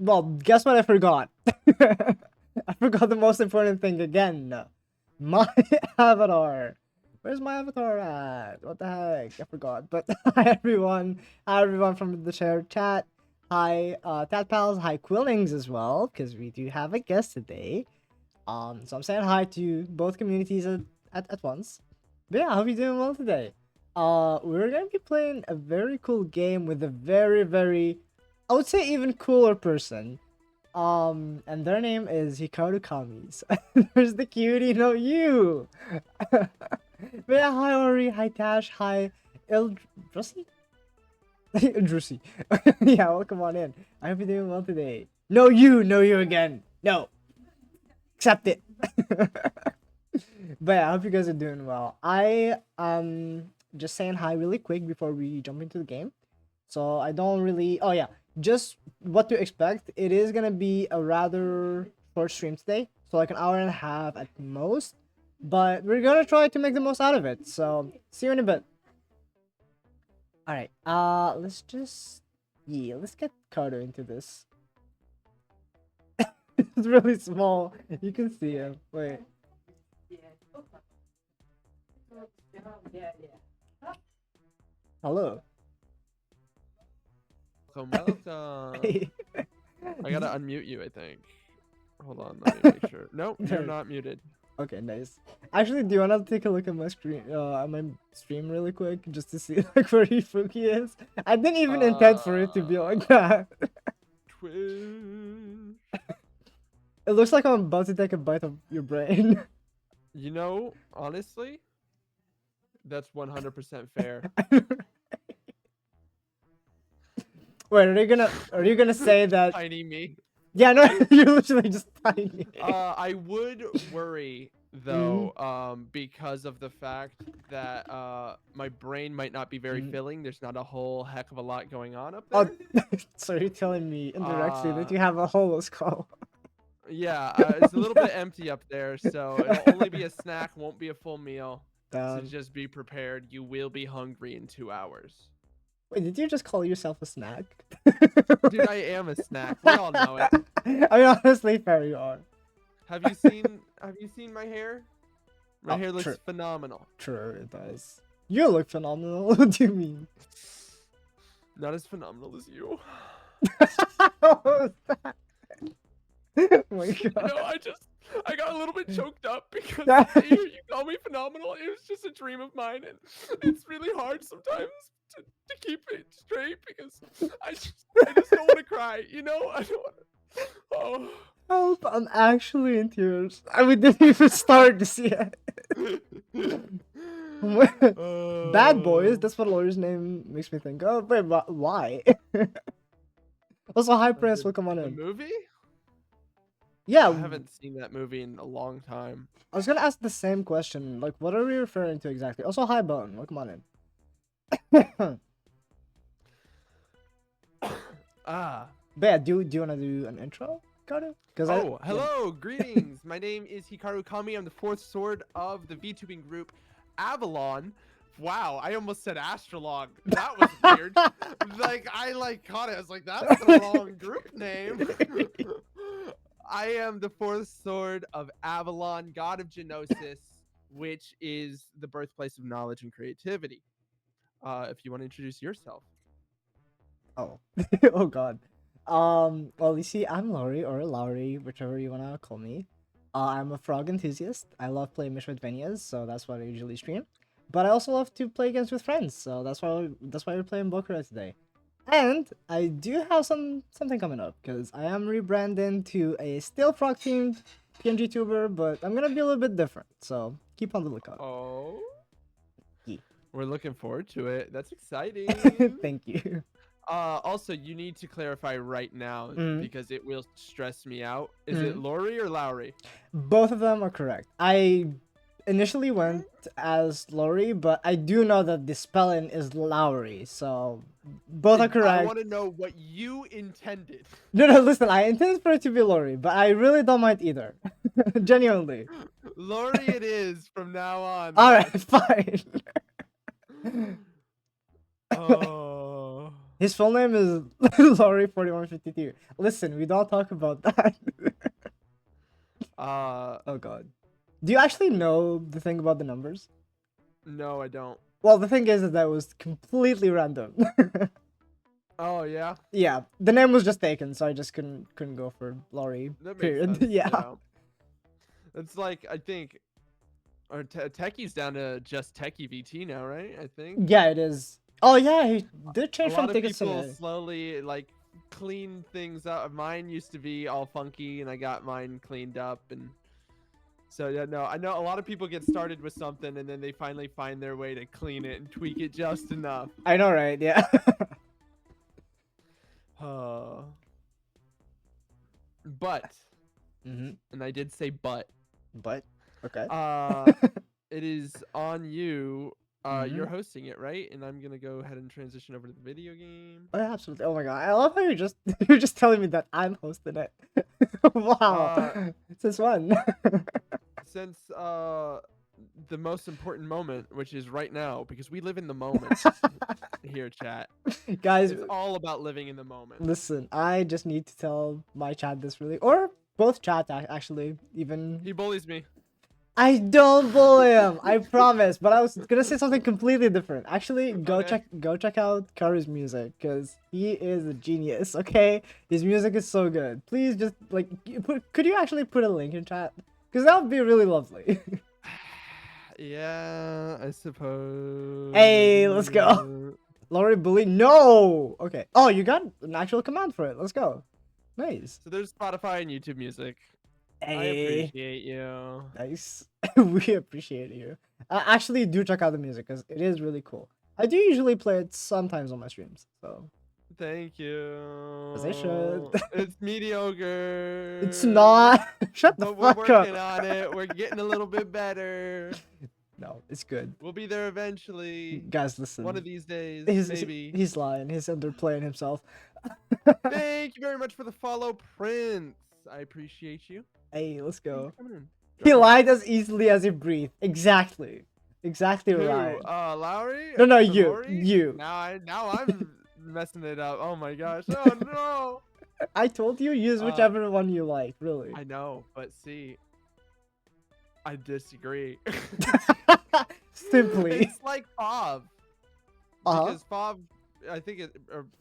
Well, guess what I forgot? I forgot the most important thing again. My avatar. Where's my avatar at? What the heck? I forgot. But hi everyone. Hi everyone from the shared chat. Hi Tat Pals. Hi Quillings as well, because we do have a guest today. So I'm saying hi to both communities at once. But yeah, I hope you're doing well today. We're gonna be playing a very cool game with a very, I would say even cooler person. And their name is Hikaru Kami. So there's the cutie, no you. But yeah, hi Ori, hi Tash, hi Drussy? Drussy. Yeah, welcome on in. I hope you're doing well today. No you again. No. Accept it. But yeah, I hope you guys are doing well. I just saying hi really quick before we jump into the game. So I don't really. Oh yeah, just what to expect. It is gonna be a rather short stream today, so like an hour and a half at most. But we're gonna try to make the most out of it. So see you in a bit. All right. Let's just let's get Carter into this. It's really small. You can see him. Wait. Hello. Welcome. Hey. I gotta unmute you, I think. Hold on, let me make sure. Nope, you're not muted. Okay, nice. Actually, do you wanna take a look at my screen, at my stream really quick, just to see like where Fuki is? I didn't even intend for it to be like that. Twitch. It looks like I'm about to take a bite of your brain. You know, honestly, that's 100% fair. Wait, are you gonna say that? Tiny me. Yeah, no, you're literally just tiny. I would worry though, because of the fact that my brain might not be very filling. There's not a whole heck of a lot going on up there. Oh, so you're telling me indirectly that you have a hollow skull? Yeah, it's a little bit empty up there, so it'll only be a snack, won't be a full meal. So just be prepared. You will be hungry in 2 hours. Wait, did you just call yourself a snack? Dude, I am a snack. We all know it. I mean, honestly, fair you are. Have you seen my hair? My hair looks phenomenal. True, it does. You look phenomenal. What do you mean? Not as phenomenal as you. What was that? Oh my god. No, I got a little bit choked up because you call me phenomenal. It was just a dream of mine, and it's really hard sometimes to keep it straight because I just don't want to cry. You know, I don't want to. Oh. Help! I'm actually in tears. I mean, didn't even start this yet. Bad Boys. That's what Laurie's name makes me think of. Wait, why? Also, High Prince will come on in. The movie? Yeah. I haven't seen that movie in a long time. I was gonna ask the same question. Like, what are we referring to exactly? Also, High Bone. Welcome on in. But yeah, do you want to do an intro, Carter? Hello, greetings. My name is Hikaru Kami. I'm the 4th sword of the VTubing group Avalon. Wow, I almost said Astrolog. That was weird. I caught it. I was like, that's the wrong group name. I am the 4th sword of Avalon, god of Genosis, which is the birthplace of knowledge and creativity. If you want to introduce yourself. Oh. Oh god. Well, you see, I'm Laurie, or Lowry, whichever you wanna call me. I'm a frog enthusiast. I love playing Metroidvanias, so that's what I usually stream. But I also love to play games with friends, so that's why we're playing Bokura today. And I do have something coming up, because I am rebranding to a still frog themed PNG tuber, but I'm gonna be a little bit different, so keep on the lookout. Oh. Yeah. We're looking forward to it. That's exciting. Thank you. Also, you need to clarify right now because it will stress me out. Is it Laurie or Lowry? Both of them are correct. I initially went as Laurie, but I do know that the spelling is Lowry, so both are correct. I want to know what you intended. No, listen, I intended for it to be Laurie, but I really don't mind either. Genuinely. Laurie it is from now on. Alright, fine. Oh. His full name is Laurie4152. Listen, we don't talk about that. Oh god. Do you actually know the thing about the numbers? No, I don't. Well, the thing is that was completely random. Oh yeah. Yeah, the name was just taken, so I just couldn't go for Laurie. That makes period. sense, yeah. It's like I think, or Techie's down to just Techie VT now, right? I think. Yeah, it is. Oh yeah, he did change from tickets to. A lot of people slowly like clean things up. Mine used to be all funky, and I got mine cleaned up, and so yeah, no, I know a lot of people get started with something, and then they finally find their way to clean it and tweak it just enough. I know, right? Yeah. But, and I did say but. Okay. It is on you. You're Mhm. hosting it, right? And I'm gonna go ahead and transition over to the video game. Oh, yeah, absolutely. Oh my god, I love how you're just telling me that I'm hosting it. Wow. Uh, Since when? since the most important moment, which is right now, because we live in the moment here, chat. Guys, It's all about living in the moment. listen, I just need to tell my chat this really, or both chat actually, even. He bullies me. I don't bully him, I promise. But I was gonna say something completely different. Actually, Okay. go check out Karu's music, cause he is a genius. Okay, his music is so good. Please just like could you actually put a link in chat? Cause that would be really lovely. Yeah, I suppose. Hey, let's go. Laurie bully? No. Okay. Oh, you got an actual command for it. Let's go. Nice. So there's Spotify and YouTube Music. I Hey. appreciate you. Nice. We appreciate you. Actually, do check out the music because it is really cool. I do usually play it sometimes on my streams, so. Thank you. As I should. It's mediocre. It's not. Shut the But we're fuck working up. on it. We're getting a little bit better. No, it's good. We'll be there eventually. Guys, listen. One of these days, He's maybe. he's lying. He's underplaying himself. Thank you very much for the follow, Prince. I appreciate you. Hey, let's Thank you go. for coming in. Go He ahead. lied as easily as he breathed. Exactly. Exactly Who? right. Lowry? No, you. Lori? You. Now I'm messing it up. Oh my gosh. Oh no. I told you use whichever one you like, really. I know, but see, I disagree. Simply. It's like Fav. Uh-huh. Because Fav, I think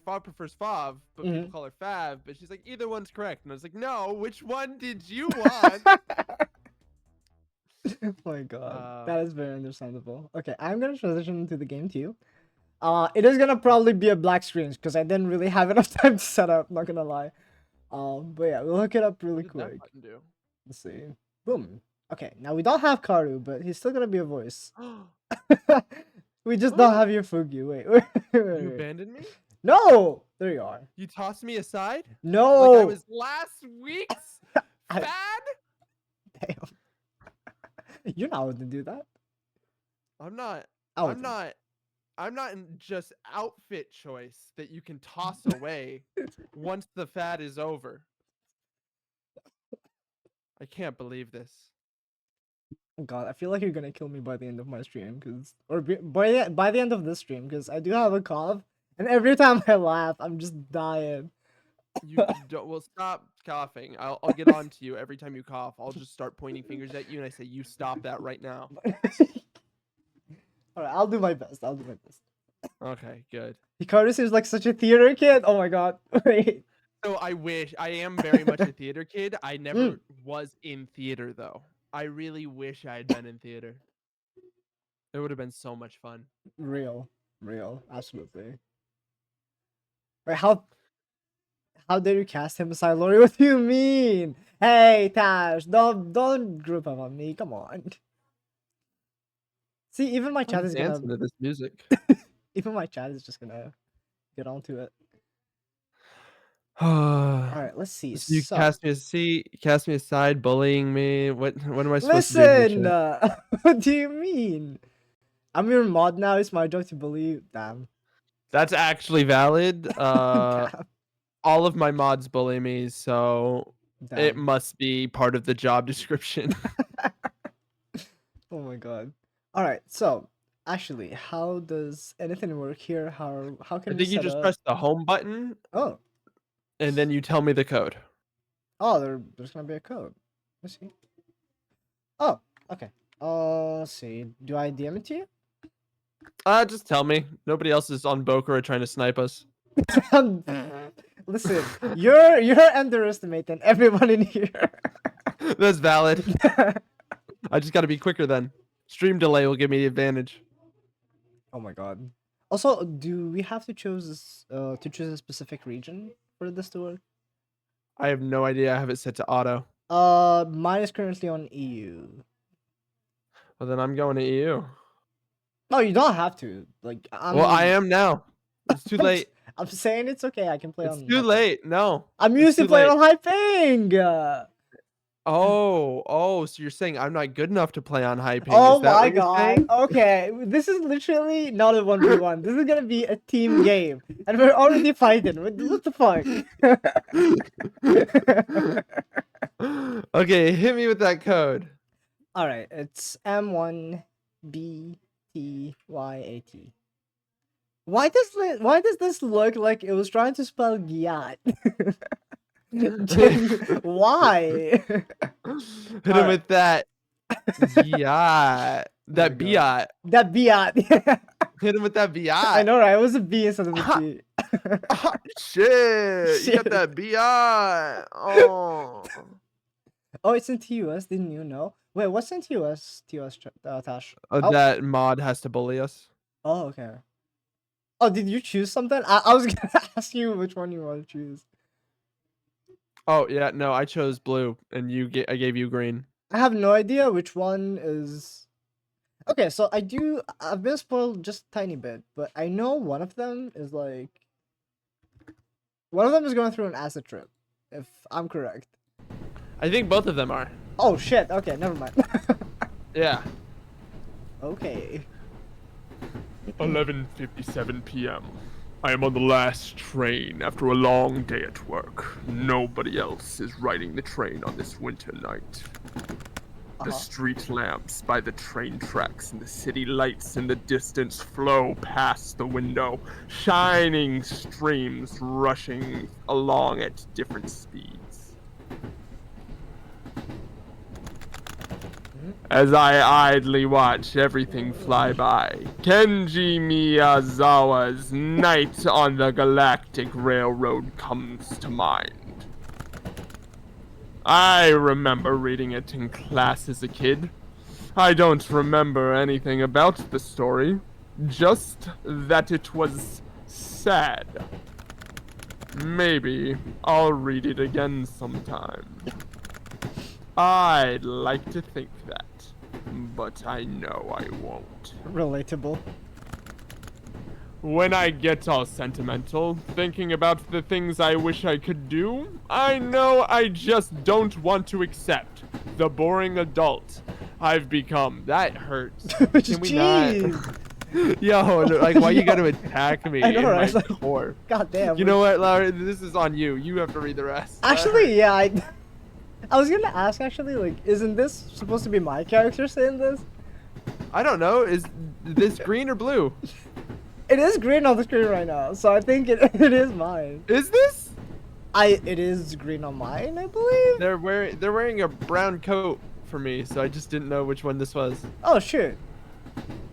Fav prefers Fav, but people call her Fav. But she's like, either one's correct. And I was like, no, which one did you want? Oh my god. That is very understandable. Okay, I'm gonna transition into the game too. It is gonna probably be a black screen because I didn't really have enough time to set up, not gonna lie. But yeah, we'll look it up really What did that quick. button do? Let's see. Boom. Okay, now we don't have Karu, but he's still gonna be a voice. We just don't have your Fugi. Wait. You abandoned me? No! There you are. You tossed me aside? No! Like I was last week's fad? Damn. You're not allowed to do that. I'm not. Oh, I'm not in just outfit choice that you can toss away once the fad is over. I can't believe this. God, I feel like you're gonna kill me by the end of my stream, by the end of this stream, because I do have a cough, and every time I laugh, I'm just dying. You don't. Well, stop coughing. I'll get on to you every time you cough. I'll just start pointing fingers at you, and I say, "You stop that right now." All right, I'll do my best. I'll do my best. Okay, good. Hikaru seems like such a theater kid. Oh my god. Wait. So I wish I am very much a theater kid. I never was in theater though. I really wish I had been in theater. It would have been so much fun. Real, absolutely. Wait, how dare you cast him aside, Lori? What do you mean? Hey, Tash, don't group up on me. Come on. See, even my chat is gonna dancing to this music. even my chat is just gonna get onto it. All Alright, let's see. So you So, cast me aside, bullying me. What am I supposed to do? listen, what do you mean? I'm your mod now. It's my job to bully you. Damn. That's actually valid. Damn. All of my mods bully me, so it Damn. must be part of the job description. Oh my god. Alright, so actually, how does anything work here? How can I we think you set just up? press the home button, Oh. and then you tell me the code. Oh, there's gonna be a code. Let's see. Oh, okay. Let's see. Do I DM it to you? Just tell me. Nobody else is on Bokura trying to snipe us. Listen, you're underestimating everyone in here. That's valid. I just got to be quicker then. Stream delay will give me the advantage. Oh my god. Also, do we have to choose a specific region for this to work? I have no idea. I have it set to auto. Mine is currently on EU. Well, then I'm going to EU. No, you don't have to. Like, Well, I am now. It's too late. I'm saying it's okay. I can play on. It's too late. No. I'm used to playing on high ping. So you're saying I'm not good enough to play on high ping? Is Oh that my what you're god. saying? Okay, this is literally not a 1v1. This is gonna be a team game. And we're already fighting. What the fuck? Okay, hit me with that code. Alright, it's M1BTYAT. Why does this look like it was trying to spell Giat? Why? Hit him Alright. with that biat. There we That go. biat. That Biat. Hit him with that I biat. know, right? It was a B instead of a Ah, T. shit. You got Shit. that biat. Oh. Oh, it's in TUS. Didn't you know? Wait, what's in TUS? Tash. Oh, Oh, that mod has to bully us. oh, okay. Oh, did you choose something? I was gonna ask you which one you want to choose. Oh yeah, no, I chose blue, and I gave you green. I have no idea which one is. Okay, so I've been spoiled just a tiny bit, but I know one of them is like. One of them is going through an acid trip, if I'm correct. I think both of them are. Oh shit, okay, never mind. Yeah. Okay. 11:57 p.m. I am on the last train after a long day at work. Nobody else is riding the train on this winter night. The street lamps by the train tracks and the city lights in the distance flow past the window, shining streams rushing along at different speeds. As I idly watch everything fly by, Kenji Miyazawa's Night on the Galactic Railroad comes to mind. I remember reading it in class as a kid. I don't remember anything about the story, just that it was sad. Maybe I'll read it again sometime. I'd like to think that, but I know I won't. Relatable. When I get all sentimental, thinking about the things I wish I could do, I know I just don't want to accept the boring adult I've become. That hurts. Can we not? Jeez. Yo, like, why you gotta attack me I know, in right? my It's like- core? God damn. You know what, Laura? This is on you. You have to read the rest. That Actually, hurts. yeah, I was gonna ask actually, like, isn't this supposed to be my character saying this? I don't know. Is this green or blue? It is green on the screen right now, so I think it is mine. Is this? It is green on mine, I believe. They're wearing a brown coat for me, so I just didn't know which one this was. Oh shoot.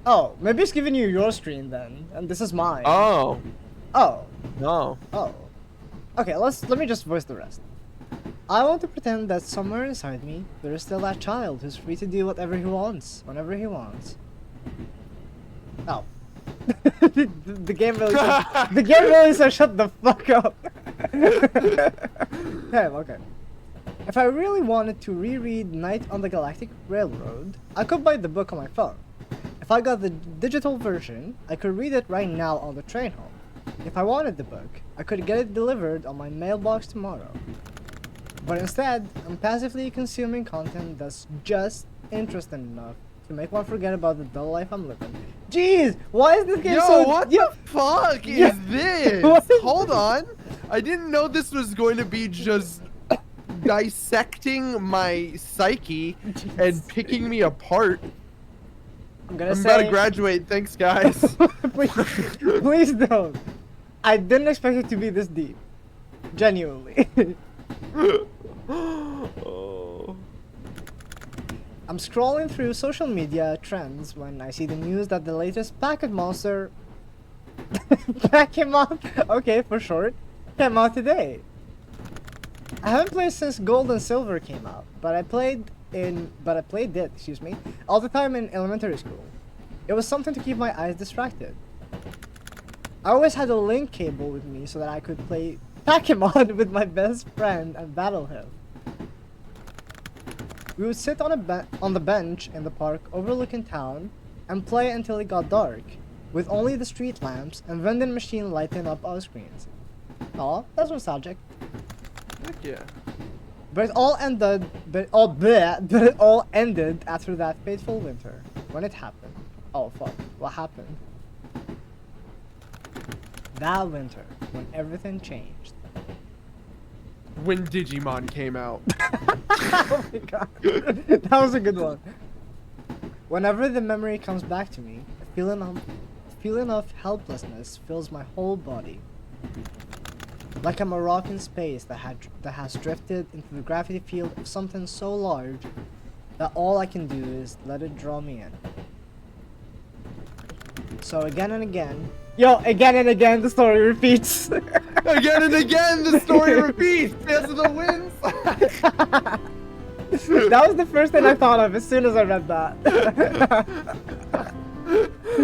Oh, maybe it's giving you your screen then, and this is mine. Oh, Oh. no. Oh. Okay, let me just voice the rest. I want to pretend that somewhere inside me, there is still that child who's free to do whatever he wants, whenever he wants. Oh. the game really said, the game really said shut the fuck up. Damn, okay. If I really wanted to reread Night on the Galactic Railroad, I could buy the book on my phone. If I got the digital version, I could read it right now on the train home. If I wanted the book, I could get it delivered on my mailbox tomorrow. But instead, I'm passively consuming content that's just interesting enough to make one forget about the dull life I'm living. Jeez, why is this game Yo, so... what Yo, the fuck Yeah. is this? What is Hold this? on. I didn't know this was going to be just dissecting my psyche and Jeez. picking me apart. I'm gonna I'm say... about to graduate. Thanks, guys. please, please don't. I didn't expect it to be this deep. Genuinely. Oh. I'm scrolling through social media trends when I see the news that the latest Packet Monster Pokemon, okay for short, came out today. I haven't played since Gold and Silver came out, but I played it, excuse me, all the time in elementary school. It was something to keep my eyes distracted. I always had a link cable with me so that I could play Pokemon with my best friend and battle him. We would sit on the bench in the park overlooking town and play until it got dark, with only the street lamps and vending machine lighting up our screens. Aw, that's nostalgic. Heck yeah. But it all ended. But it all ended after that fateful winter. When it happened. Oh fuck! What happened? That winter, when everything changed. When Digimon came out. Oh my god, that was a good one. Whenever the memory comes back to me, a feeling of helplessness fills my whole body. Like I'm a rock in space that has drifted into the gravity field of something so large that all I can do is let it draw me in. So again and again, the story repeats. Again and again, the story repeats. Because of the wins. That was the first thing I thought of as soon as I read that.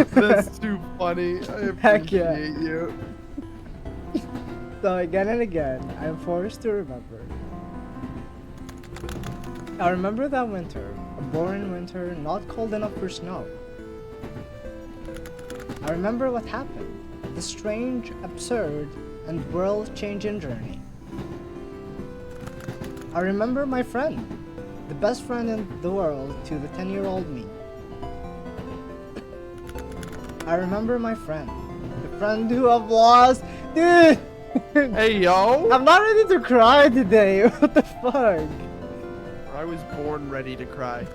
That's too funny. I Heck yeah. appreciate you. So again and again, I am forced to remember. I remember that winter, a boring winter, not cold enough for snow. I remember what happened, the strange, absurd, and world-changing journey. I remember my friend, the best friend in the world to the 10-year-old me. I remember my friend, the friend who I've lost. Dude! Hey, yo! I'm not ready to cry today. What the fuck? I was born ready to cry.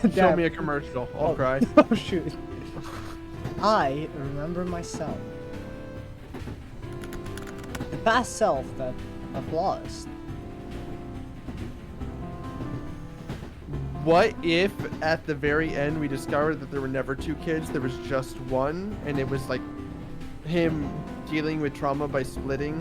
Show Damn. me a commercial. I'll cry. Oh shoot. I remember myself. The past self that I've lost. What if at the very end we discovered that there were never two kids, there was just one, and it was like him dealing with trauma by splitting,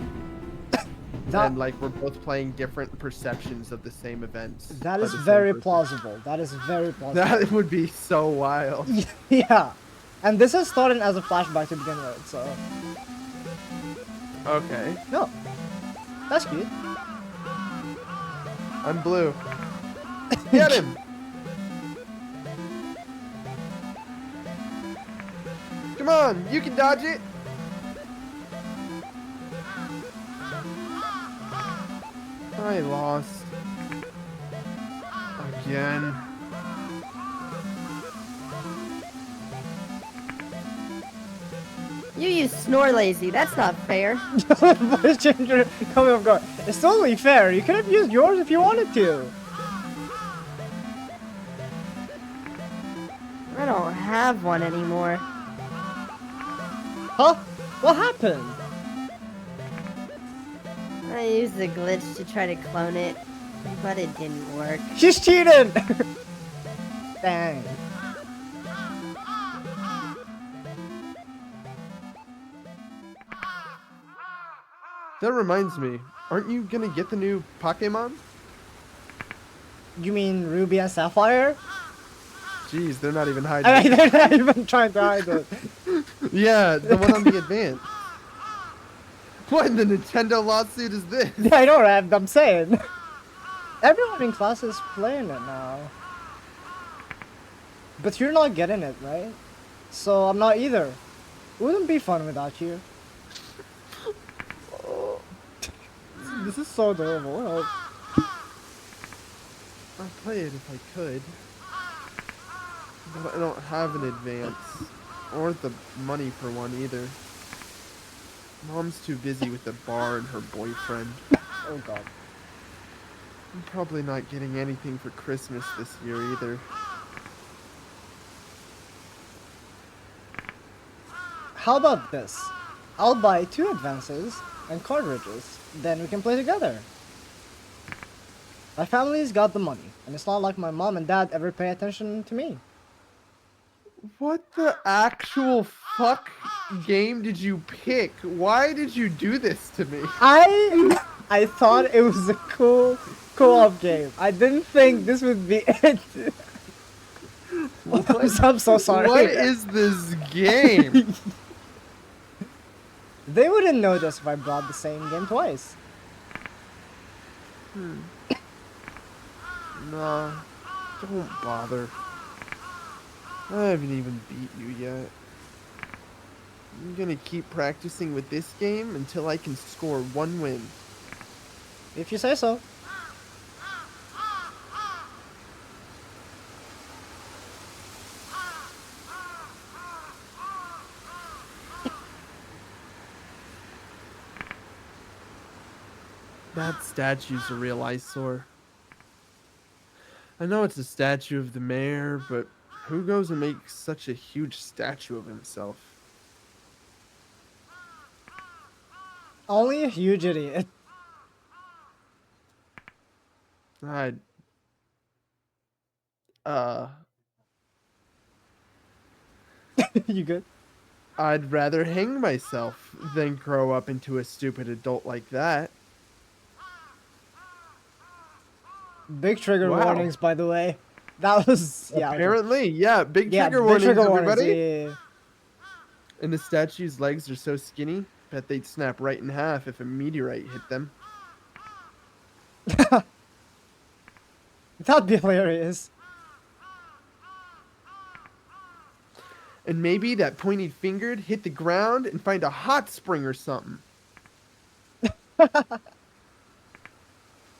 and like we're both playing different perceptions of the same events. That by is the same very person. plausible. That is very plausible. That would be so wild. Yeah. And this is starting as a flashback to begin with, so. Okay. No. That's cute. I'm blue. Get him! Come on, you can dodge it. I lost. Again. You use snore lazy. That's not fair. Voice changer coming off guard. It's totally fair. You could have used yours if you wanted to. I don't have one anymore. Huh? What happened? I used the glitch to try to clone it, but it didn't work. She's cheating! Dang. That reminds me, aren't you gonna get the new Pokemon? You mean Ruby and Sapphire? Jeez, they're not even hiding. I mean, they're not even trying to hide it. Yeah, the one on the Advance. What in the Nintendo lawsuit is this? Yeah, I know, right? I'm saying. Everyone in class is playing it now. But you're not getting it, right? So I'm not either. It wouldn't be fun without you. This is so adorable. Help. I'd play it if I could. But I don't have an Advance. Or the money for one either. Mom's too busy with the bar and her boyfriend. Oh god. I'm probably not getting anything for Christmas this year either. How about this? I'll buy 2 advances and cartridges. Then we can play together. My family's got the money, and it's not like my mom and dad ever pay attention to me. What the actual fuck game did you pick? Why did you do this to me? I thought it was a cool co-op game. I didn't think this would be it. I'm so sorry. What is this game? They wouldn't notice if I brought the same game twice. Nah, don't bother. I haven't even beat you yet. I'm gonna keep practicing with this game until I can score 1 win. If you say so. That statue's a real eyesore. I know it's a statue of the mayor, but who goes and makes such a huge statue of himself? Only a huge idiot. I'd... Uh... You good? I'd rather hang myself than grow up into a stupid adult like that. Big trigger Wow. warnings, by the way. That was yeah. Okay. Apparently, yeah, big Yeah, trigger big warnings, trigger warnings. everybody. Yeah. And the statue's legs are so skinny, bet they'd snap right in half if a meteorite hit them. That'd be hilarious. And maybe that pointy fingered hit the ground and find a hot spring or something.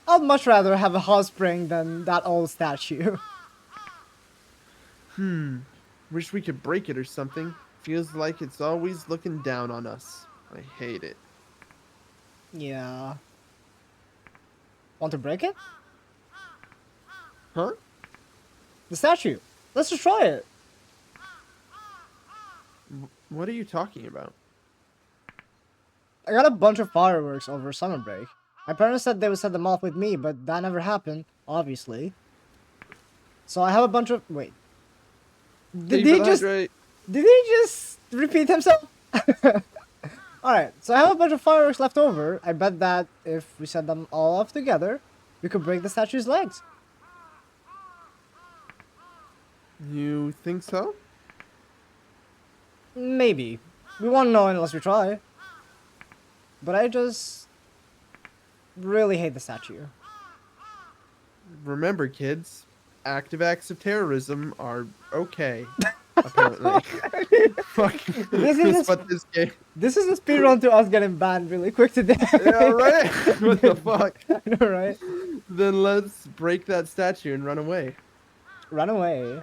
I'd much rather have a hot spring than that old statue. Wish we could break it or something. Feels like it's always looking down on us. I hate it. Yeah. Want to break it? Huh? The statue. Let's destroy it. What are you talking about? I got a bunch of fireworks over summer break. My parents said they would set them off with me, but that never happened, obviously. So I have a bunch of... Wait. Did he just repeat himself? Alright, so I have a bunch of fireworks left over. I bet that if we set them all off together, we could break the statue's legs. You think so? Maybe. We won't know unless we try. But I just... really hate the statue. Remember, kids, active acts of terrorism are okay. Apparently. Fuck. This is a speedrun to us getting banned really quick today. Yeah, right? What the fuck? I know, right? Then let's break that statue and run away. Run away.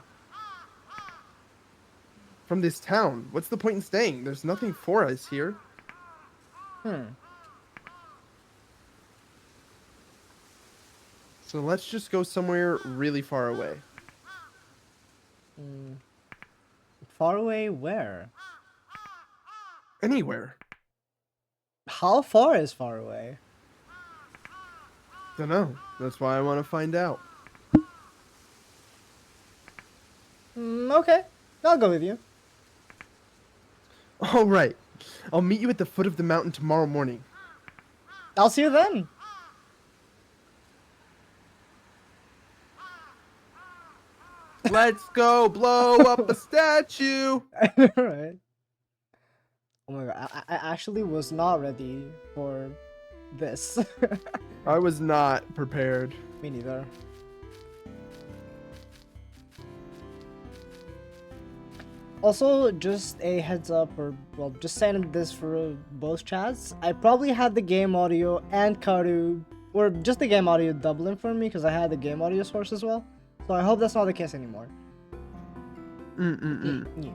From this town. What's the point in staying? There's nothing for us here. So let's just go somewhere really far away. Far away where? Anywhere. How far is far away? Dunno. That's why I want to find out. Okay. I'll go with you. All right. I'll meet you at the foot of the mountain tomorrow morning. I'll see you then. Let's go blow up a statue. Alright. Oh my god, I actually was not ready for this. I was not prepared. Me neither. Also, just a heads up, or well, just saying this for both chats. I probably had the game audio and Karu, or just the game audio doubling for me because I had the game audio source as well. So I hope that's not the case anymore. Mm-mm-mm. Yeah.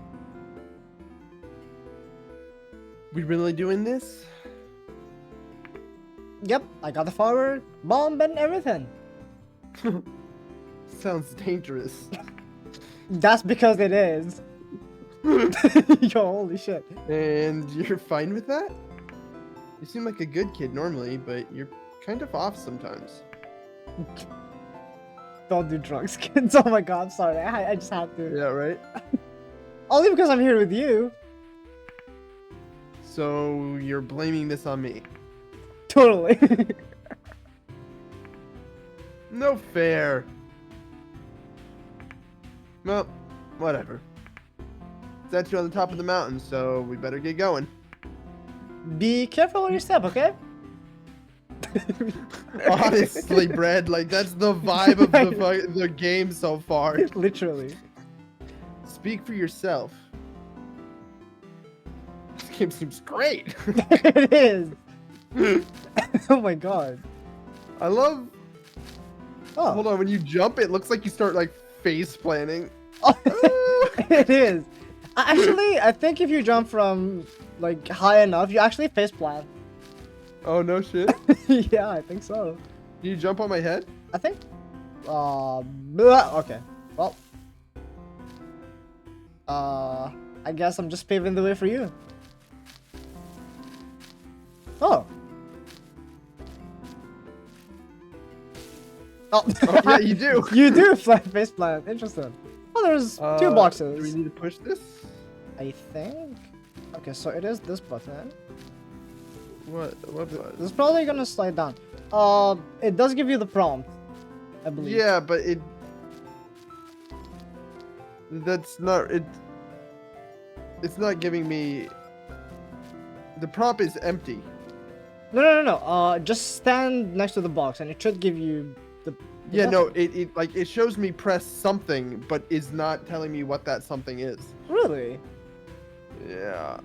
We really doing this? Yep, I got the firework, bomb, and everything. Sounds dangerous. That's because it is. Yo, holy shit. And you're fine with that? You seem like a good kid normally, but you're kind of off sometimes. Don't do drugs, kids. Oh my god, I'm sorry. I just had to. Yeah, right? Only because I'm here with you. So you're blaming this on me? Totally. No fair. Well, whatever. Statue on the top of the mountain, so we better get going. Be careful on your step, okay? Honestly, Brad, like that's the vibe of the game so far. Literally. Speak for yourself. This game seems great. It is. Oh my god. I love. Oh. Hold on, when you jump, it looks like you start like face planning. Oh, it is. Actually, I think if you jump from like high enough, you actually face plant. Oh no shit. Yeah, I think so. Can you jump on my head? I think. Okay. Well. I guess I'm just paving the way for you. Oh. Oh, Oh, yeah, you do. You do fly face plant. Interesting. Oh, there's two Do we boxes. need to push this? I think. Okay, so it is this button. What button? This is probably gonna slide down. It does give you the prompt, I believe. Yeah, but that's not it. It's not giving me. The prop is empty. No. Just stand next to the box, and it should give you the. Yeah, button. no, it shows me press something, but is not telling me what that something is. Really? Yeah.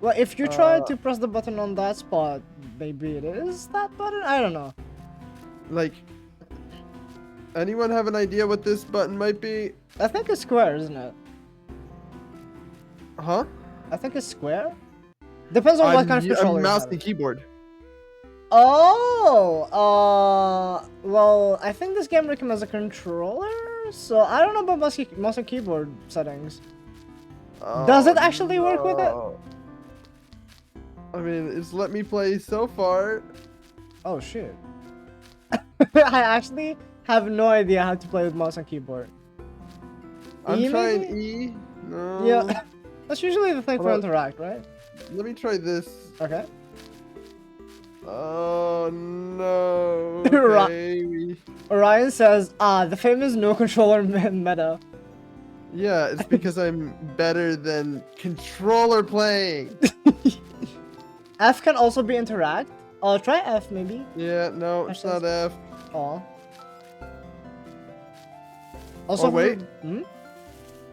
Well, if you try to press the button on that spot, maybe it is that button. I don't know. Like, anyone have an idea what this button might be? I think it's square, isn't it? Huh? I think it's square. Depends on what kind of controller. A you mouse have. and keyboard. Oh, well, I think this game recommends a controller, so I don't know about mouse and keyboard settings. Does it actually work with it? no. I mean, it's let me play so far. Oh shit. I actually have no idea how to play with mouse and keyboard. I'm E, trying maybe? E. No. Yeah, that's usually the thing for Hold on. interact, right? Let me try this. Okay. Oh no. Right. Okay. Orion says, the famous no controller meta. Yeah, it's because I'm better than controller playing. F can also be interact. Try F maybe. Yeah, no, it's not F. Oh. Also, Oh, wait. Hmm?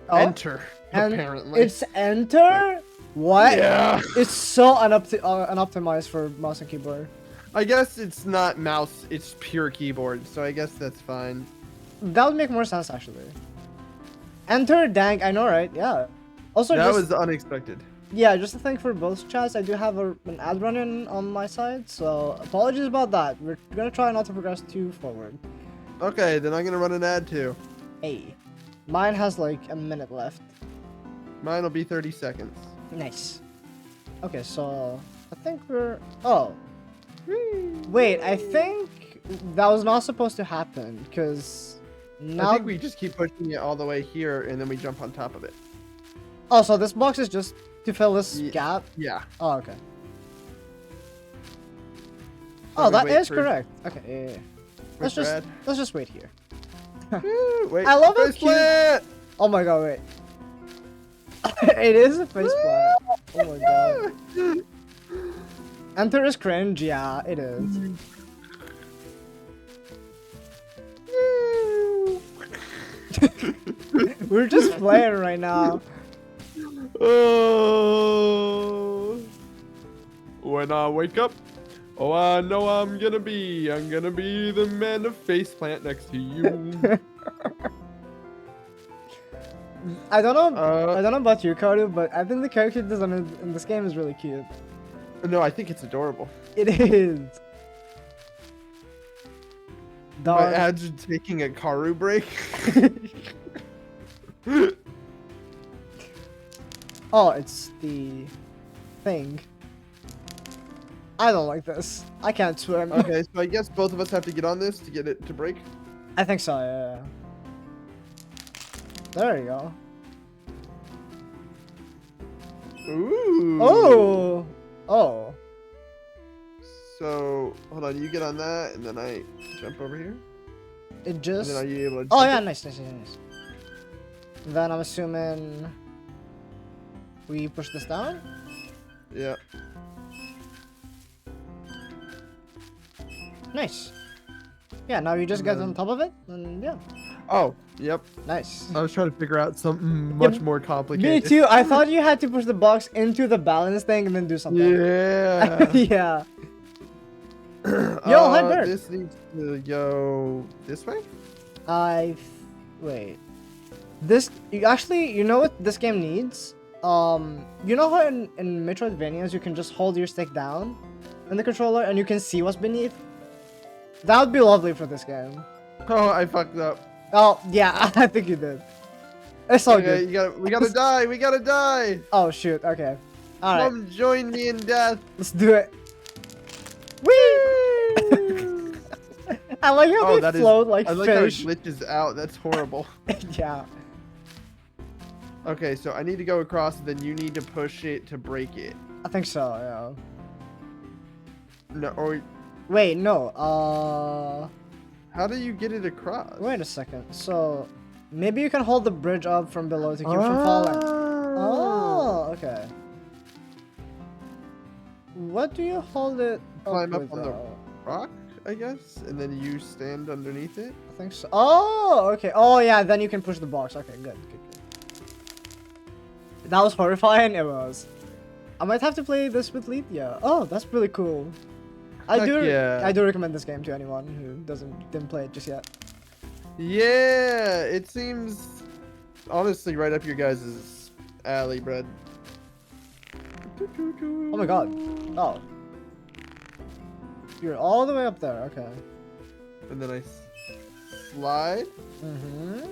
Oh, Enter, and apparently. it's enter? What? Yeah. It's so unoptimized for mouse and keyboard. I guess it's not mouse, it's pure keyboard, so I guess that's fine. That would make more sense actually. Enter, dang, I know, right? Yeah. Also, That just, was unexpected. yeah, just a thing for both chats, I do have an ad running on my side, so apologies about that. We're gonna try not to progress too forward. Okay, then I'm gonna run an ad too. Hey, mine has like a minute left. Mine will be 30 seconds. Nice. Okay, so I think we're. Oh, wait. I think that was not supposed to happen because now. I think we just keep pushing it all the way here, and then we jump on top of it. Oh, so this box is just to fill this gap. Yeah. Oh, okay. So Oh, we that wait is for- correct. Okay, yeah. Wait for ad. Let's just wait here. Woo, wait. I love how face cute- plant! Oh my god, wait. It is a face plant. Oh my god. Enter is cringe. Yeah, it is. We're just playing right now. Oh. When I wake up, oh, I know I'm gonna be the man of faceplant next to you. I don't know. Uh, I don't know about you, Karu, but I think the character design in this game is really cute. No, I think it's adorable. It is. My Dog. ads are taking a Karu break. Oh, it's the thing. I don't like this. I can't swim. Okay, so I guess both of us have to get on this to get it to break. I think so. Yeah. There you go. Ooh. Oh. Oh. So hold on, you get on that, and then I jump over here. It And just. then are you able to? Oh jump yeah, it? nice. Then I'm assuming we push this down. Yeah. Nice. Yeah, now you just get on top of it, and yeah, Oh, yep. nice. I was trying to figure out something Yeah, much more Me complicated. too. I thought you had to push the box into the balance thing and then do something. Yeah. Yeah. Yo, hi, Bert. This needs to go this way. Wait. This you know what this game needs? You know how in Metroidvanias you can just hold your stick down? in the controller and you can see what's beneath. That would be lovely for this game. Oh, I fucked up. Oh, yeah, I think you did. It's all Okay, good. we gotta die. We gotta die. Oh, shoot, okay. Alright, Come join me in death. let's do it. Whee! I like how they float like I like how it fish. glitches out. That's horrible. Yeah. Okay, so I need to go across, then you need to push it to break it. I think so, yeah. No, or Wait, no, how do you get it across? wait a second. So, maybe you can hold the bridge up from below to keep it from falling. Oh, okay. What do you hold it Climb up with, on the though? rock, I guess, and then you stand underneath it. I think so. Oh, okay. Oh, yeah, then you can push the box. Okay, good, good, good. That was horrifying. It was. I might have to play this with Lethia. Oh, that's really cool. I Heck do recommend this game to anyone who didn't play it just yet. Yeah, it seems honestly right up your guys' alley, Brad. Oh my god. Oh. You're all the way up there. Okay. And then I slide. Mm-hmm.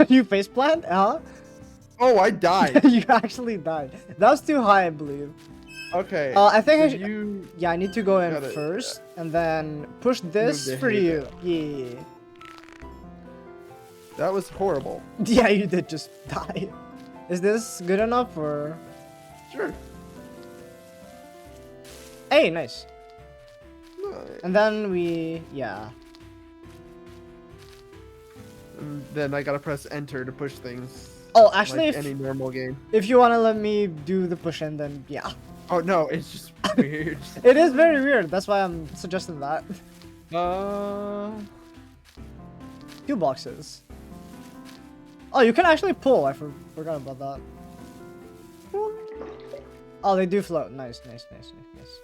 You faceplant? Huh? Oh, I died. You actually died. That was too high, I believe. Okay. I think I so should. you. Yeah, I need to go in Got it, first and then push this the for hay you. Yeah. That was horrible. Yeah, you did just die. Is this good enough or? Sure. Hey, nice. Nice. And then yeah. And then I gotta press enter to push things. Oh, actually, like if any normal game. you wanna let me do the push in, then yeah. Oh no, it's just weird. It is very weird. That's why I'm suggesting that. 2 boxes. Oh, you can actually pull. I forgot about that. Oh, they do float. Nice, nice, nice, nice,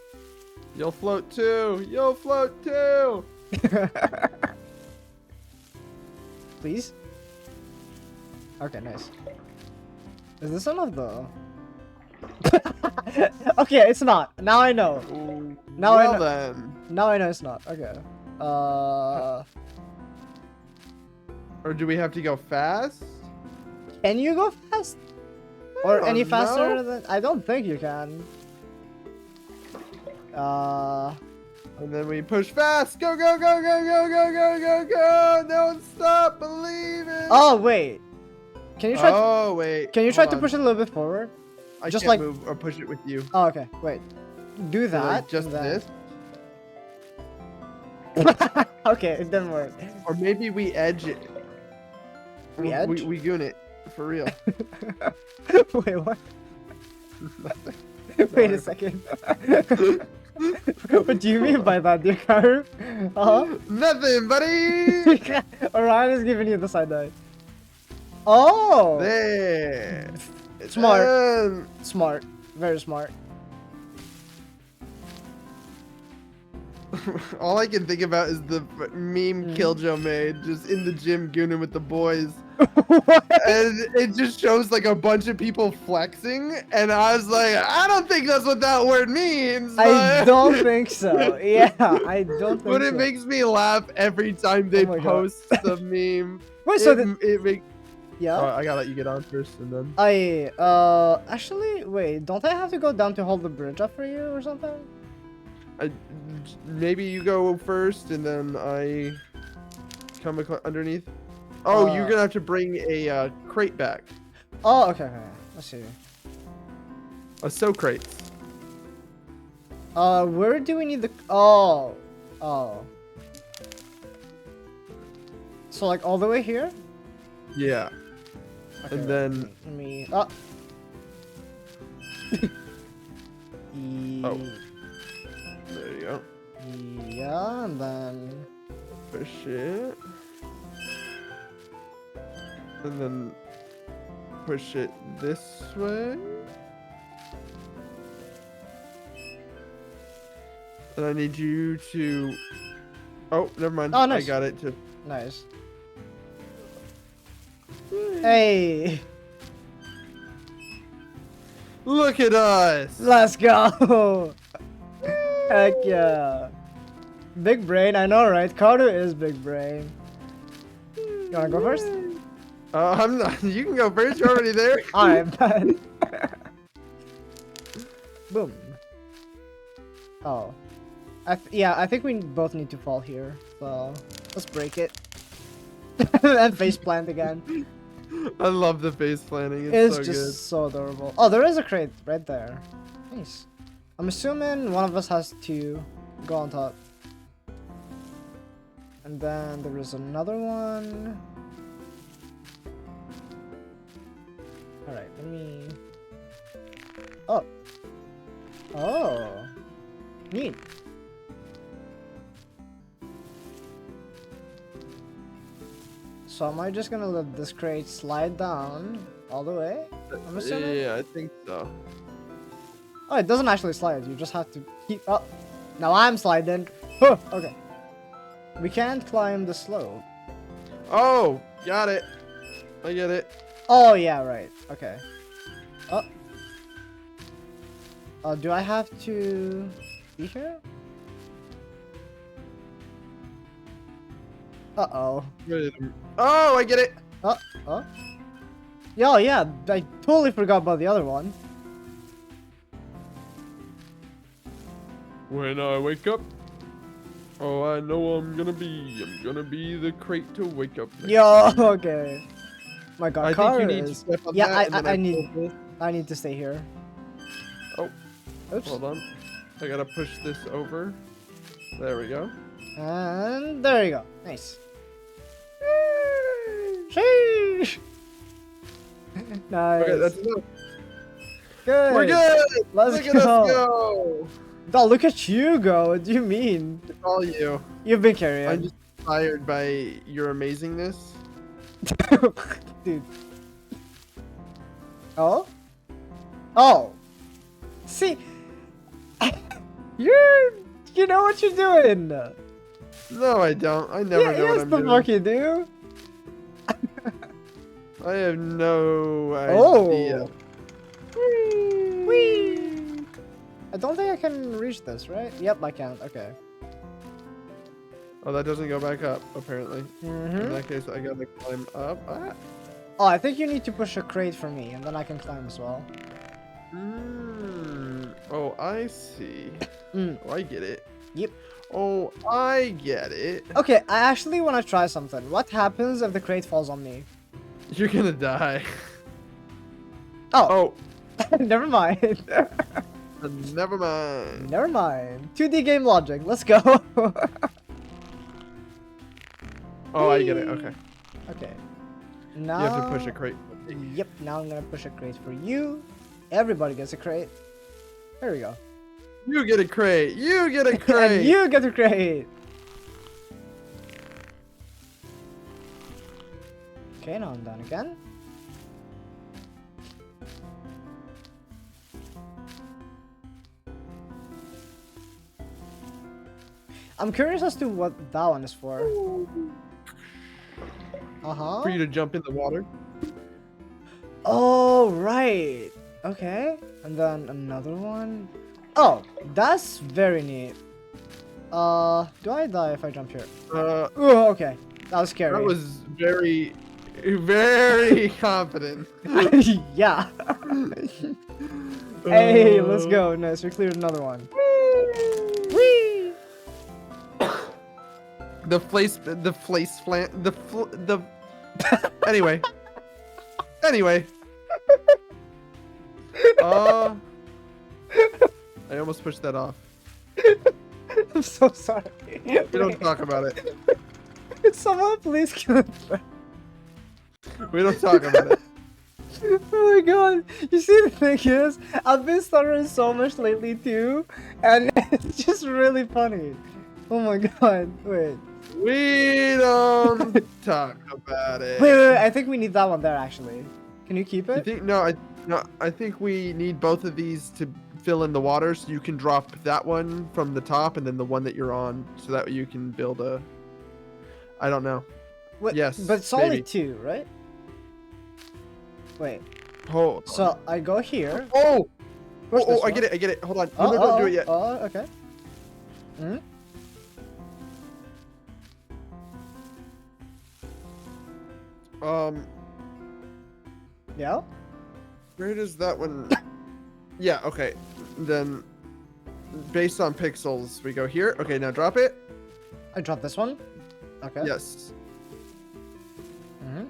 You'll float too. You'll float too. nice. Please? Okay, nice. Is this enough though? Okay, it's not. Now I know. Now I know. then. Now I know it's not. Okay. Or do we have to go fast? Can you go fast? Or don't any faster know. than? I don't think you can. And then we push fast. Go, go, go, go, go, go, go, go, go. Don't stop. Believe it. Oh wait. Can you try? Oh, wait. Can you try hold to on. push it a little bit forward? I just can't like- move or push it with you. Oh, okay. Wait. Do So, that. like, just and then- this? Okay, it didn't work. Or maybe we edge it. We edge? We goon it. For real. Wait, what? Wait a second. What do you mean by that, dear Karu? Nothing, buddy. Orion is giving you the side eye. Oh! There. Smart. And- Smart. Very smart. All I can think about is the meme Killjoe made, just in the gym gooning with the boys. What? And it just shows like a bunch of people flexing, and I was like, I don't think that's what that word means. I but- don't think so. Yeah, I don't think But it so. makes me laugh every time they Oh my God. post the meme. Wait, so it makes. yeah? Oh, I gotta let you get on first, and then. Actually, wait, don't I have to go down to hold the bridge up for you or something? Maybe you go first, and then I come underneath. Oh, you're gonna have to bring a crate back. Oh, okay, okay. Let's see. A soak crate. Where do we need the? Oh. So like all the way here? Yeah. Okay, And then- let me. Oh. Oh. There you go. Yeah, and then. Push it. And then push it this way. And I need you to. Oh, never mind. Oh, nice. I got it to. Nice. Hey, Look at us. let's go. Heck yeah. Big brain, I know, right? Carter is big brain. You wanna go first? I'm not. You can go first. You're already there. Alright, bad. Boom. Oh. Yeah, I think we both need to fall here. So, let's break it. And face plant again. I love the face planting. It's so just so adorable. Oh, there is a crate right there. Nice. I'm assuming one of us has to go on top. And then there is another one. Alright, let me... Oh. Oh. Neat. So am I just gonna let this crate slide down all the way? I'm good. assuming? Yeah, I think so. Oh, it doesn't actually slide. You just have to keep... Oh, now I'm sliding. Huh, okay. We can't climb the slope. Oh, got it. I get it. Oh, yeah, right. Okay. Oh. Do I have to be here? Uh-oh. Oh, I get it. Oh. Yeah, yeah, I totally forgot about the other one. When I wake up, oh, I know I'm gonna be the crate to wake up. next. Yo, okay. My God, I think Kara you need to is... step on Yeah, that. and then I need to stay here. Oh, Oops. hold on. I gotta push this over. There we go. And there you go. Nice. Sheesh. Nice. Okay, that's enough. good. We're good. Let's Look go. at us go. Oh, look at you go. What do you mean? It's all you. You've been carrying. I'm just inspired by your amazingness. Dude. Oh? Oh. See, you know what you're doing. No, I don't. I never know what yes, I'm the doing. fuck you do. I have no Oh. idea. Whee! I don't think I can reach this, right? Yep, I can. Okay. Oh, that doesn't go back up, apparently. In Mm-hmm. that case, I gotta climb up. Ah. Oh, I think you need to push a crate for me, and then I can climb as well. Oh, I see. Mm. Oh, I get it. Yep. Oh, I get it. Okay, I actually want to try something. What happens if the crate falls on me? You're gonna die. Oh, Oh, never mind. never mind. Never mind. 2D game logic. Let's go. Oh, I get it. Okay. Okay. Now. You have to push a crate. Yep. Now I'm gonna push a crate for you. Everybody gets a crate. There we go. You get a crate. You get a crate. And you get a crate. Okay, now I'm done again. I'm curious as to what that one is for. Uh-huh. For you to jump in the water. Oh, right. Okay. And then another one. Oh, that's very neat. Do I die if I jump here? Oh, okay. That was scary. That was very, very confident. Yeah. Hey, let's go. Nice, we cleared another one. Whee! Anyway. Anyway. I almost pushed that off. I'm so sorry. We don't talk about it. Someone please kill it. We don't talk about it. Oh my god. You see, the thing is, I've been stuttering so much lately too, and it's just really funny. Oh my god. Wait. We don't talk about it. Wait, I think we need that one there actually. Can you keep You it? think no, I think we need both of these to fill in the water so you can drop that one from the top and then the one that you're on so that you can build a I don't know. Wait, Yes, but it's only maybe. 2, right? Wait. Hold on. So I go here. Oh! Push Oh, this I get one. it, I get it. Hold on. No, don't do it yet. Oh, okay. Hmm? Yeah? Where does that one? Yeah. Okay. Then, based on pixels, we go here. Okay. Now drop it. I dropped this one. Okay. Yes. Hmm.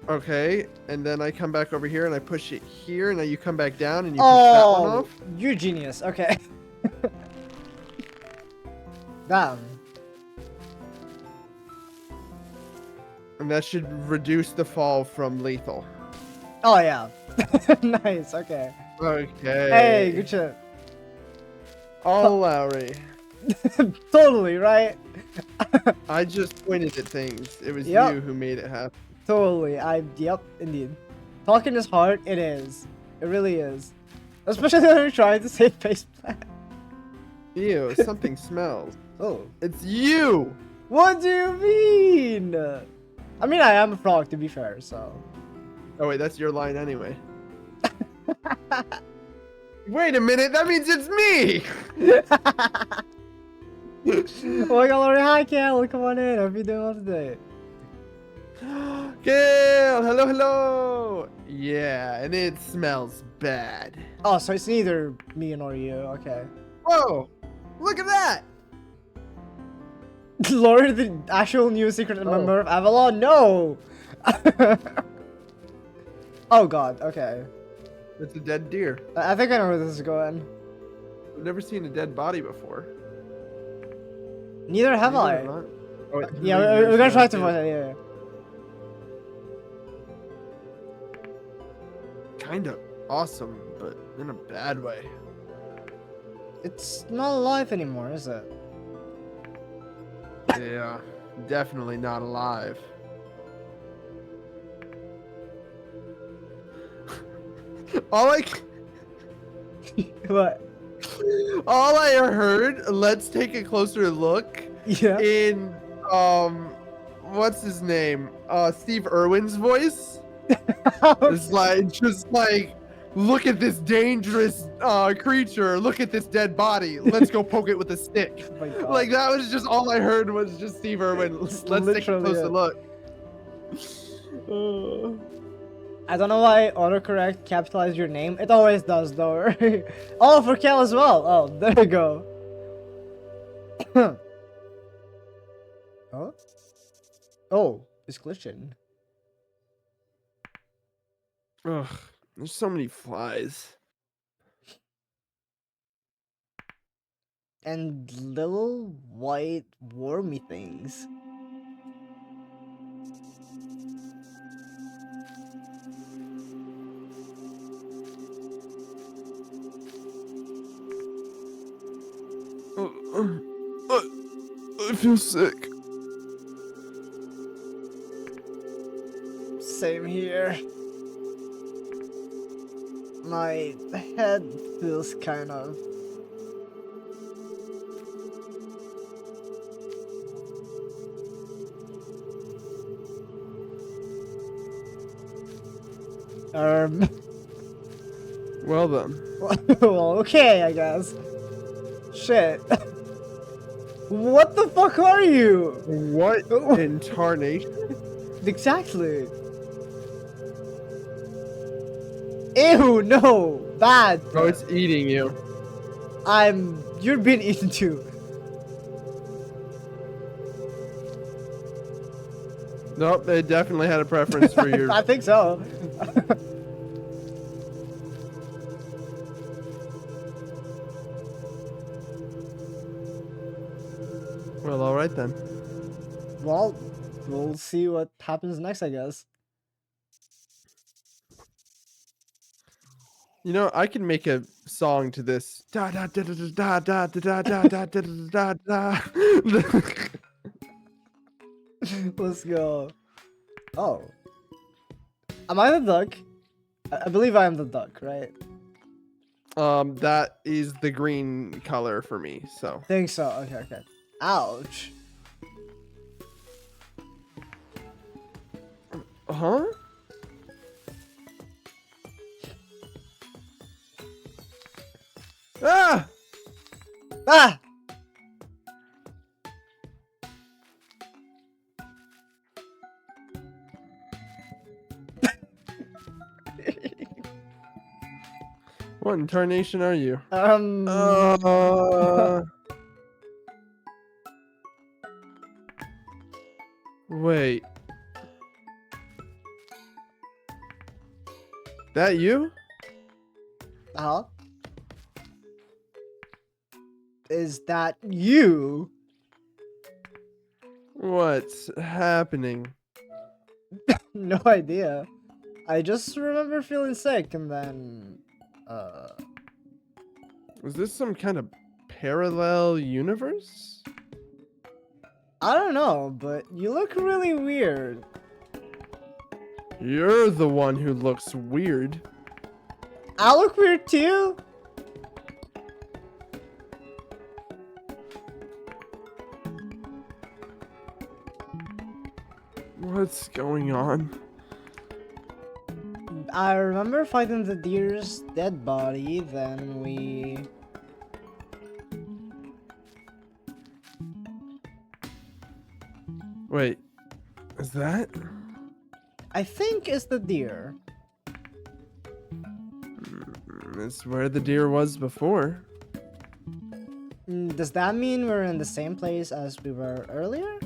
Okay. And then I come back over here and I push it here. And now you come back down and you push that one Oh, off. you're genius. Okay. Damn. And that should reduce the fall from lethal. Oh yeah. Nice. Okay. Okay. Hey, good shit. All Lowry. Totally right. I just pointed at things. It was Yep. you who made it happen. Totally. Yep, indeed. Talking is hard. It is. It really is. Especially when you're trying to save face plant. Ew, something smells. Oh. It's you! What do you mean? I mean, I am a frog, to be fair, so. Oh wait, that's your line anyway. Wait a minute, that means it's me! Oh my god, Lori, hi, Cal. Come on in. How are you doing all today? Gail, hello, hello! Yeah, and it smells bad. Oh, so it's neither me nor you. Okay. Whoa! Look at that! Lori, the actual new secret member of Avalon? No! Oh god, okay. It's a dead deer. I think I know where this is going. I've never seen a dead body before. Neither have Neither I. have I. Oh, wait, Yeah, maybe we're yours gonna try has to too. voice it, yeah. Kinda awesome, but in a bad way. It's not alive anymore, is it? Yeah, definitely not alive. All What? all I heard, let's take a closer look Yeah. in what's his name? Steve Irwin's voice. It's like just like look at this dangerous creature, look at this dead body. Let's go poke it with a stick. Oh my god. Like that was just all I heard was just Steve Irwin. Let's take a literally closer it. look. I don't know why autocorrect capitalized your name. It always does though. Oh, for Cal as well. Oh, there you go. Oh? Oh, it's glitching. Ugh, there's so many flies. And little white wormy things. I feel sick. Same here. My head feels kind of. Well then. Well, okay, I guess. Shit. What the fuck are you? What in tarnation? Exactly. Ew, no. Bad. Oh, it's eating you. You're being eaten too. Nope, they definitely had a preference for your. I think so. Well, all right then. Well, we'll see what happens next, I guess. You know, I can make a song to this. Da da da da da da da da da da da da da. Let's go. Oh. Am I the duck? I believe I am the duck, right? That is the green color for me. So. Think so. Okay, okay. Ouch. Huh? Ah! Ah! What incarnation are you? Uh, Wait. That you? huh? Is that you? What's happening? No idea. I just remember feeling sick and then, Was this some kind of parallel universe? I don't know, but you look really weird. You're the one who looks weird. I look weird too? What's going on? I remember fighting the deer's dead body, then we... Wait, is that? I think it's the deer. It's where the deer was before. Does that mean we're in the same place as we were earlier?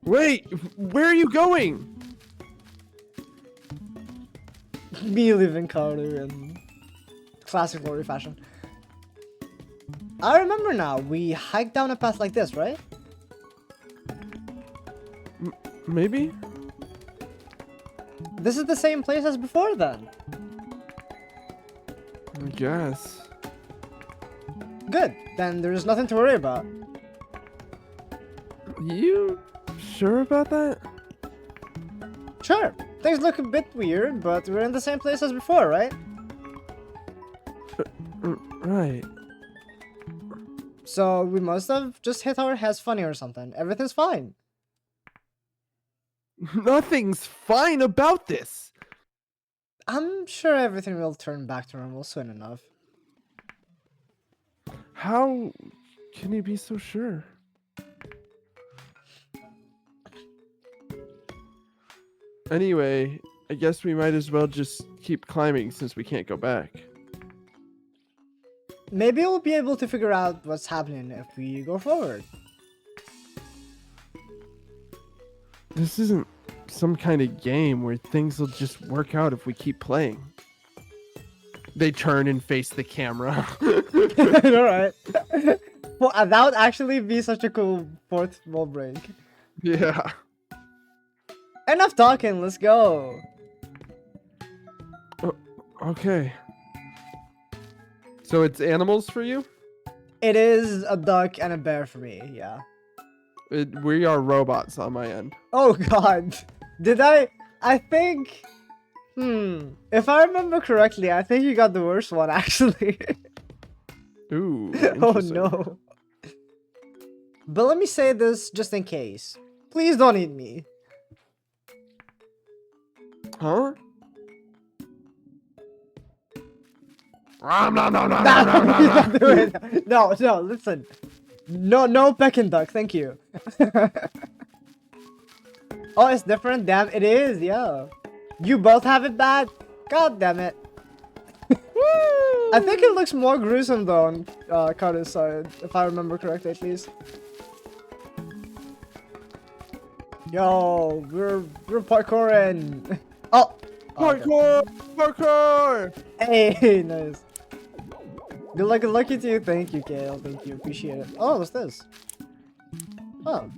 Wait, where are you going? Me leaving Karu in classic Lori fashion. I remember now, we hiked down a path like this, right? Maybe? This is the same place as before then. I guess. Good, then there's nothing to worry about. You sure about that? Sure, things look a bit weird, but we're in the same place as before, right? Right. So we must have just hit our heads funny or something. Everything's fine. Nothing's fine about this. I'm sure everything will turn back to normal soon enough. How can you be so sure? Anyway, I guess we might as well just keep climbing since we can't go back. Maybe we'll be able to figure out what's happening if we go forward. This isn't some kind of game where things will just work out if we keep playing. They turn and face the camera. Alright. Well, that would actually be such a cool fourth wall break. Yeah. Enough talking, let's go. Okay. So it's animals for you? It is a duck and a bear for me, yeah. We are robots on my end. Oh god. Did I think... If I remember correctly, I think you got the worst one, actually. Ooh. Oh Interesting. no. But let me say this just in case. Please don't eat me. Huh? No, no, listen. No Peking duck, thank you. Oh, it's different? Damn, it is, yeah. You both have it bad? God damn it. I think it looks more gruesome though on Karu's side, if I remember correctly at least. Yo, we're parkouring. Oh! Parkour! Parkour! Hey, nice. Good lucky to you. Thank you, Kale. Thank you. Appreciate it. Oh, what's this? Oh.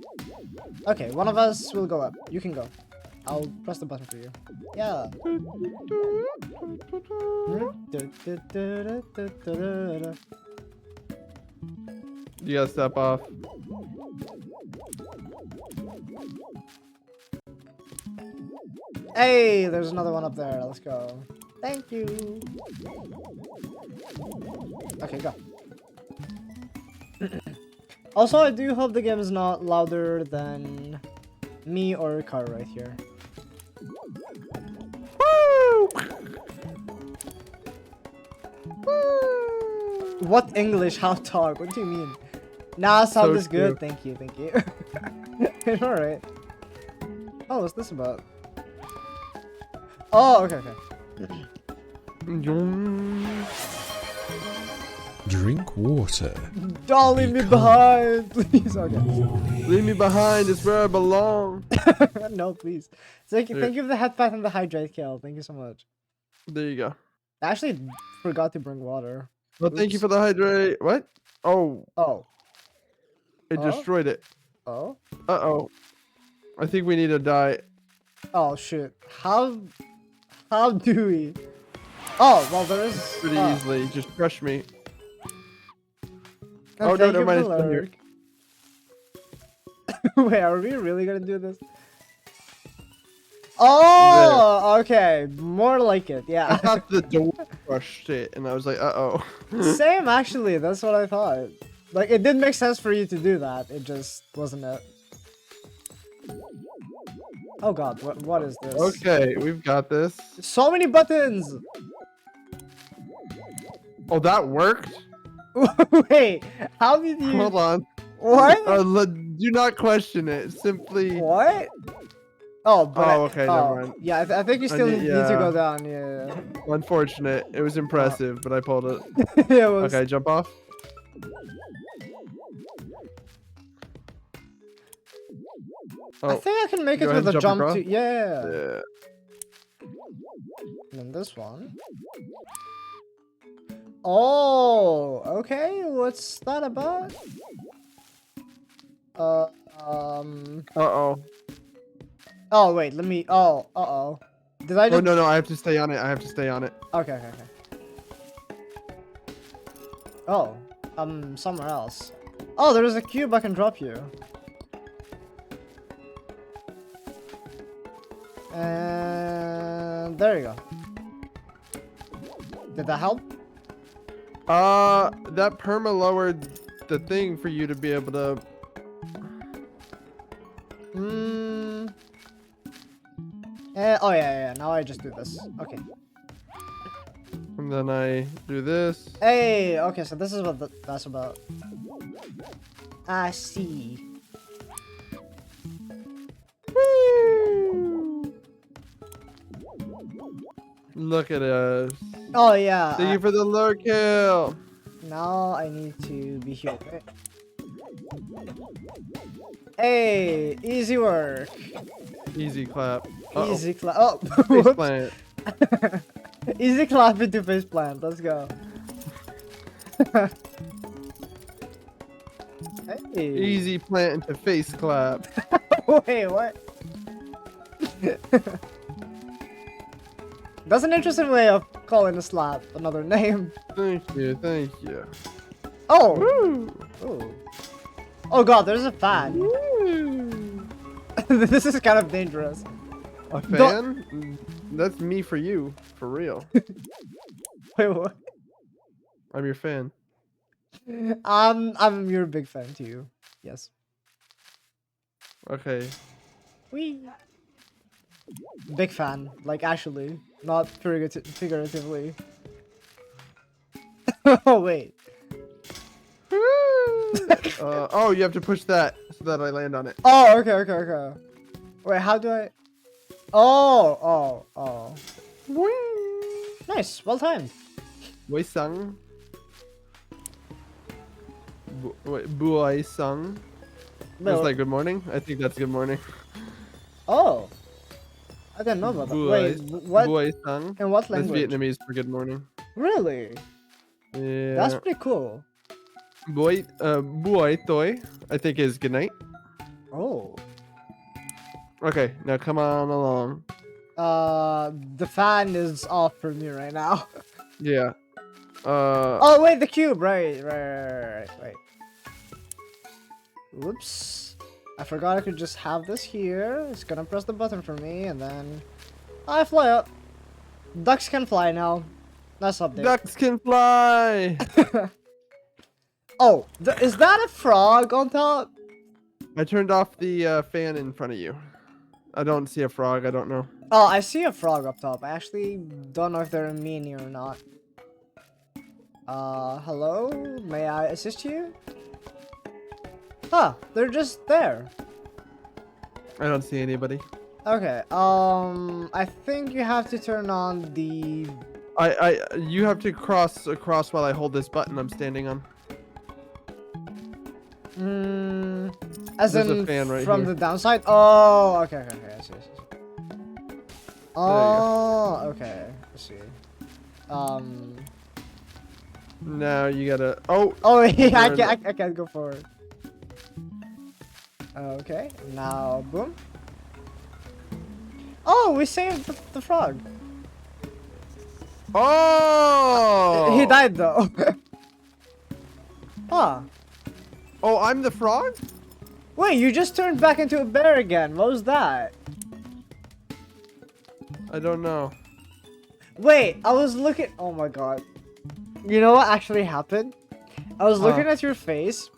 Okay, one of us will go up. You can go. I'll press the button for you. Yeah. You gotta step off. Hey, there's another one up there. Let's go. Thank you. Okay, go. Also, I do hope the game is not louder than me or car right here. Woo! What English? How talk? What do you mean? Nah, sound So is good. true. Thank you. Alright. Oh, what's this about? Oh, okay, okay. Drink water. Don't leave me behind, please. Okay. Leave me behind. It's where I belong. No, please. Thank you for the head path and the hydrate kill. Thank you so much. There you go. I actually forgot to bring water. Well, thank you Oops. for the hydrate. What? Oh, Oh. it Oh? destroyed it. Oh. Uh-oh. I think we need to die. Oh shoot. How do we? Oh well, there is Pretty easily. Just crush me. Oh, Oh, no, never mind, it's down here. Wait, are we really gonna do this? Oh, okay. More like it. I Yeah. thought the door crushed it, and I was like, uh-oh. Same, actually. That's what I thought. Like, it did make sense for you to do that. It just wasn't it. Oh god, what is this? Okay, we've got this. So many buttons! Oh, that worked? Wait, how did you... Hold on. What? Do not question it. Simply... What? Oh, but Oh, okay, never mind. Yeah, I think you still need to go down. Yeah. Unfortunate. It was impressive, but I pulled it. It was... Okay, jump off. I Oh, think I can make it go ahead with a and jump across? too. Yeah. yeah. And then this one. Oh, okay. What's that about? Uh-oh. Oh wait, let me. Oh, uh-oh. Did I Oh, just? no, I have to stay on it. I have to stay on it. Okay, okay, okay. Oh, somewhere else. Oh, there's a cube I can drop you. And there you go. Did that help? That perma lowered the thing for you to be able to... Oh yeah, now I just do this. Okay. And then I do this. Hey, okay, so this is what that's about. I see. Look at us. Oh yeah. Thank you for the lure kill. Now I need to be healed, right? Hey, easy work. Easy clap. Easy clap. Oh, Face whoops. plant. Easy clap into face plant. Let's go. Hey. Easy plant into face clap. Wait, what? That's an interesting way of calling a slap another name. Thank you, thank you. Oh! Woo! Oh. Oh god, there's a fan. Woo! This is kind of dangerous. A fan? That's me for you, for real. Wait, what? I'm your fan. I'm your big fan too. Yes. Okay. Wee. Big fan, like actually, not figuratively. Oh wait. Oh, you have to push that so that I land on it. Oh, okay. Wait, how do I? Oh. Nice, well timed. Wei sung. Buai sung. Is that good morning? I think that's good morning. Oh, I didn't know about that. Wait, what? Buai sung. In what That's language? Vietnamese for good morning. Really? Yeah. That's pretty cool. Buai toi, I think is good night. Oh. Okay, now come on along. The fan is off for me right now. Yeah. Oh wait, the cube. Right. Wait. Whoops. I forgot I could just have this here. It's gonna press the button for me, and then I fly up. Ducks can fly now. Nice update. Ducks can fly. Oh, is that a frog on top? I turned off the fan in front of you. I don't see a frog. I don't know. Oh, I see a frog up top. I actually don't know if they're a mini or not. Hello? May I assist you? Huh, they're just there. I don't see anybody. Okay. I think you have to turn on the. You have to cross across while I hold this button I'm standing on. As There's a in fan right from here. the downside. Oh, okay, okay, okay. I see. Oh, okay. I see. Now you gotta. Oh. Oh, yeah, I turn can't. I can't go forward. Okay. Now, boom. Oh, we saved the frog. Oh. He died though. Huh. Oh, I'm the frog. Wait, you just turned back into a bear again. What was that? I don't know. Wait, I was looking. Oh my god. You know what actually happened? I was looking at your face,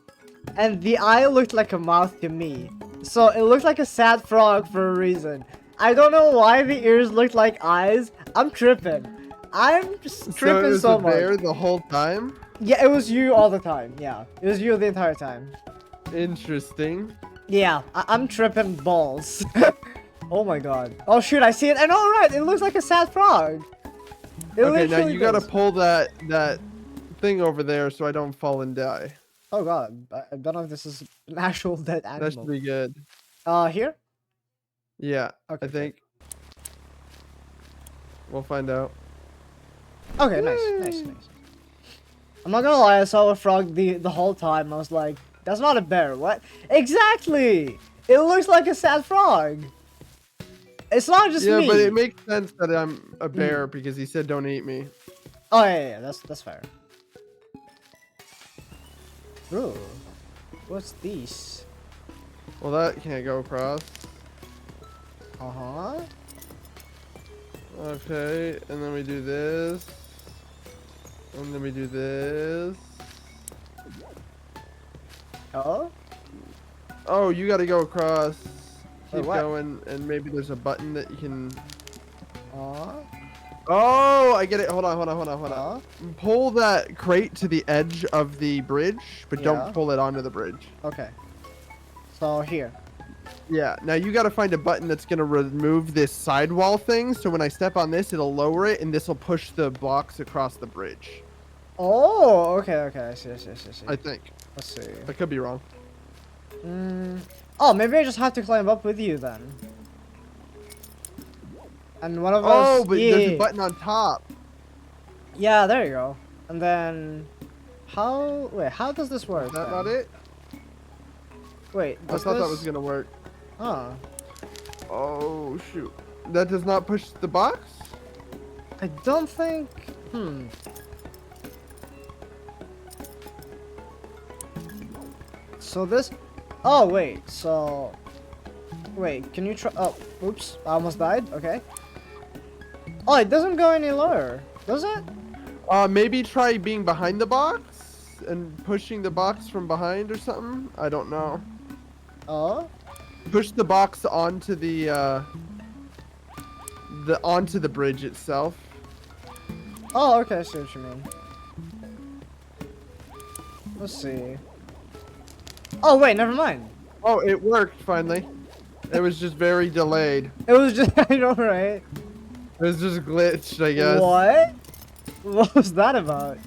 and the eye looked like a mouth to me. So it looked like a sad frog for a reason. I don't know why the ears looked like eyes. I'm tripping. I'm just tripping it was so a bear much. the whole time. Yeah, it was you all the time. Yeah, it was you the entire time. Interesting. Yeah, I'm tripping balls. Oh my god. Oh shoot, I see it. And alright, it looks like a sad frog. It Okay, now literally you gotta does. pull that thing over there so I don't fall and die. Oh god, I don't know if this is an actual dead That animal. should be good. Here? Yeah, Okay. I think. We'll find out. Okay, nice. I'm not gonna lie, I saw a frog the whole time. I was like, that's not a bear. What? Exactly! It looks like a sad frog. It's not just Yeah, me. but it makes sense that I'm a bear because he said don't eat me. Oh yeah, that's fair. Ooh, what's this? Well, that can't go across. Uh-huh. Okay, and then we do this. And then we do this. Oh? Oh, you gotta go across. Wait, Keep what? going, and maybe there's a button that you can... Uh-huh. Oh, I get it. Hold on. Uh-huh. Pull that crate to the edge of the bridge, but Yeah. don't pull it onto the bridge. Okay. So here. Yeah, now you gotta find a button that's gonna remove this sidewall thing, so when I step on this, it'll lower it, and this will push the box across the bridge. Oh, okay. I see. I think. Let's see. I could be wrong. Oh, maybe I just have to climb up with you then. And one of us. Oh, but there's yeah. a button on top. Yeah, there you go. And then, how? Wait, how does this work? Is that then? not it? Wait, I does thought that this- was gonna work. Huh. Oh, shoot. That does not push the box? I don't think. So this. Oh wait. So. Wait. Can you try? Oh, oops. I almost died. Okay. Oh, it doesn't go any lower, does it? Maybe try being behind the box and pushing the box from behind or something. I don't know. Oh. Push the box onto the onto the bridge itself. Oh, okay. I see what you mean. Let's see. Oh wait, never mind. Oh, it worked finally. It was just very delayed. It was just I know, right? It was just glitched, I guess. What? What was that about?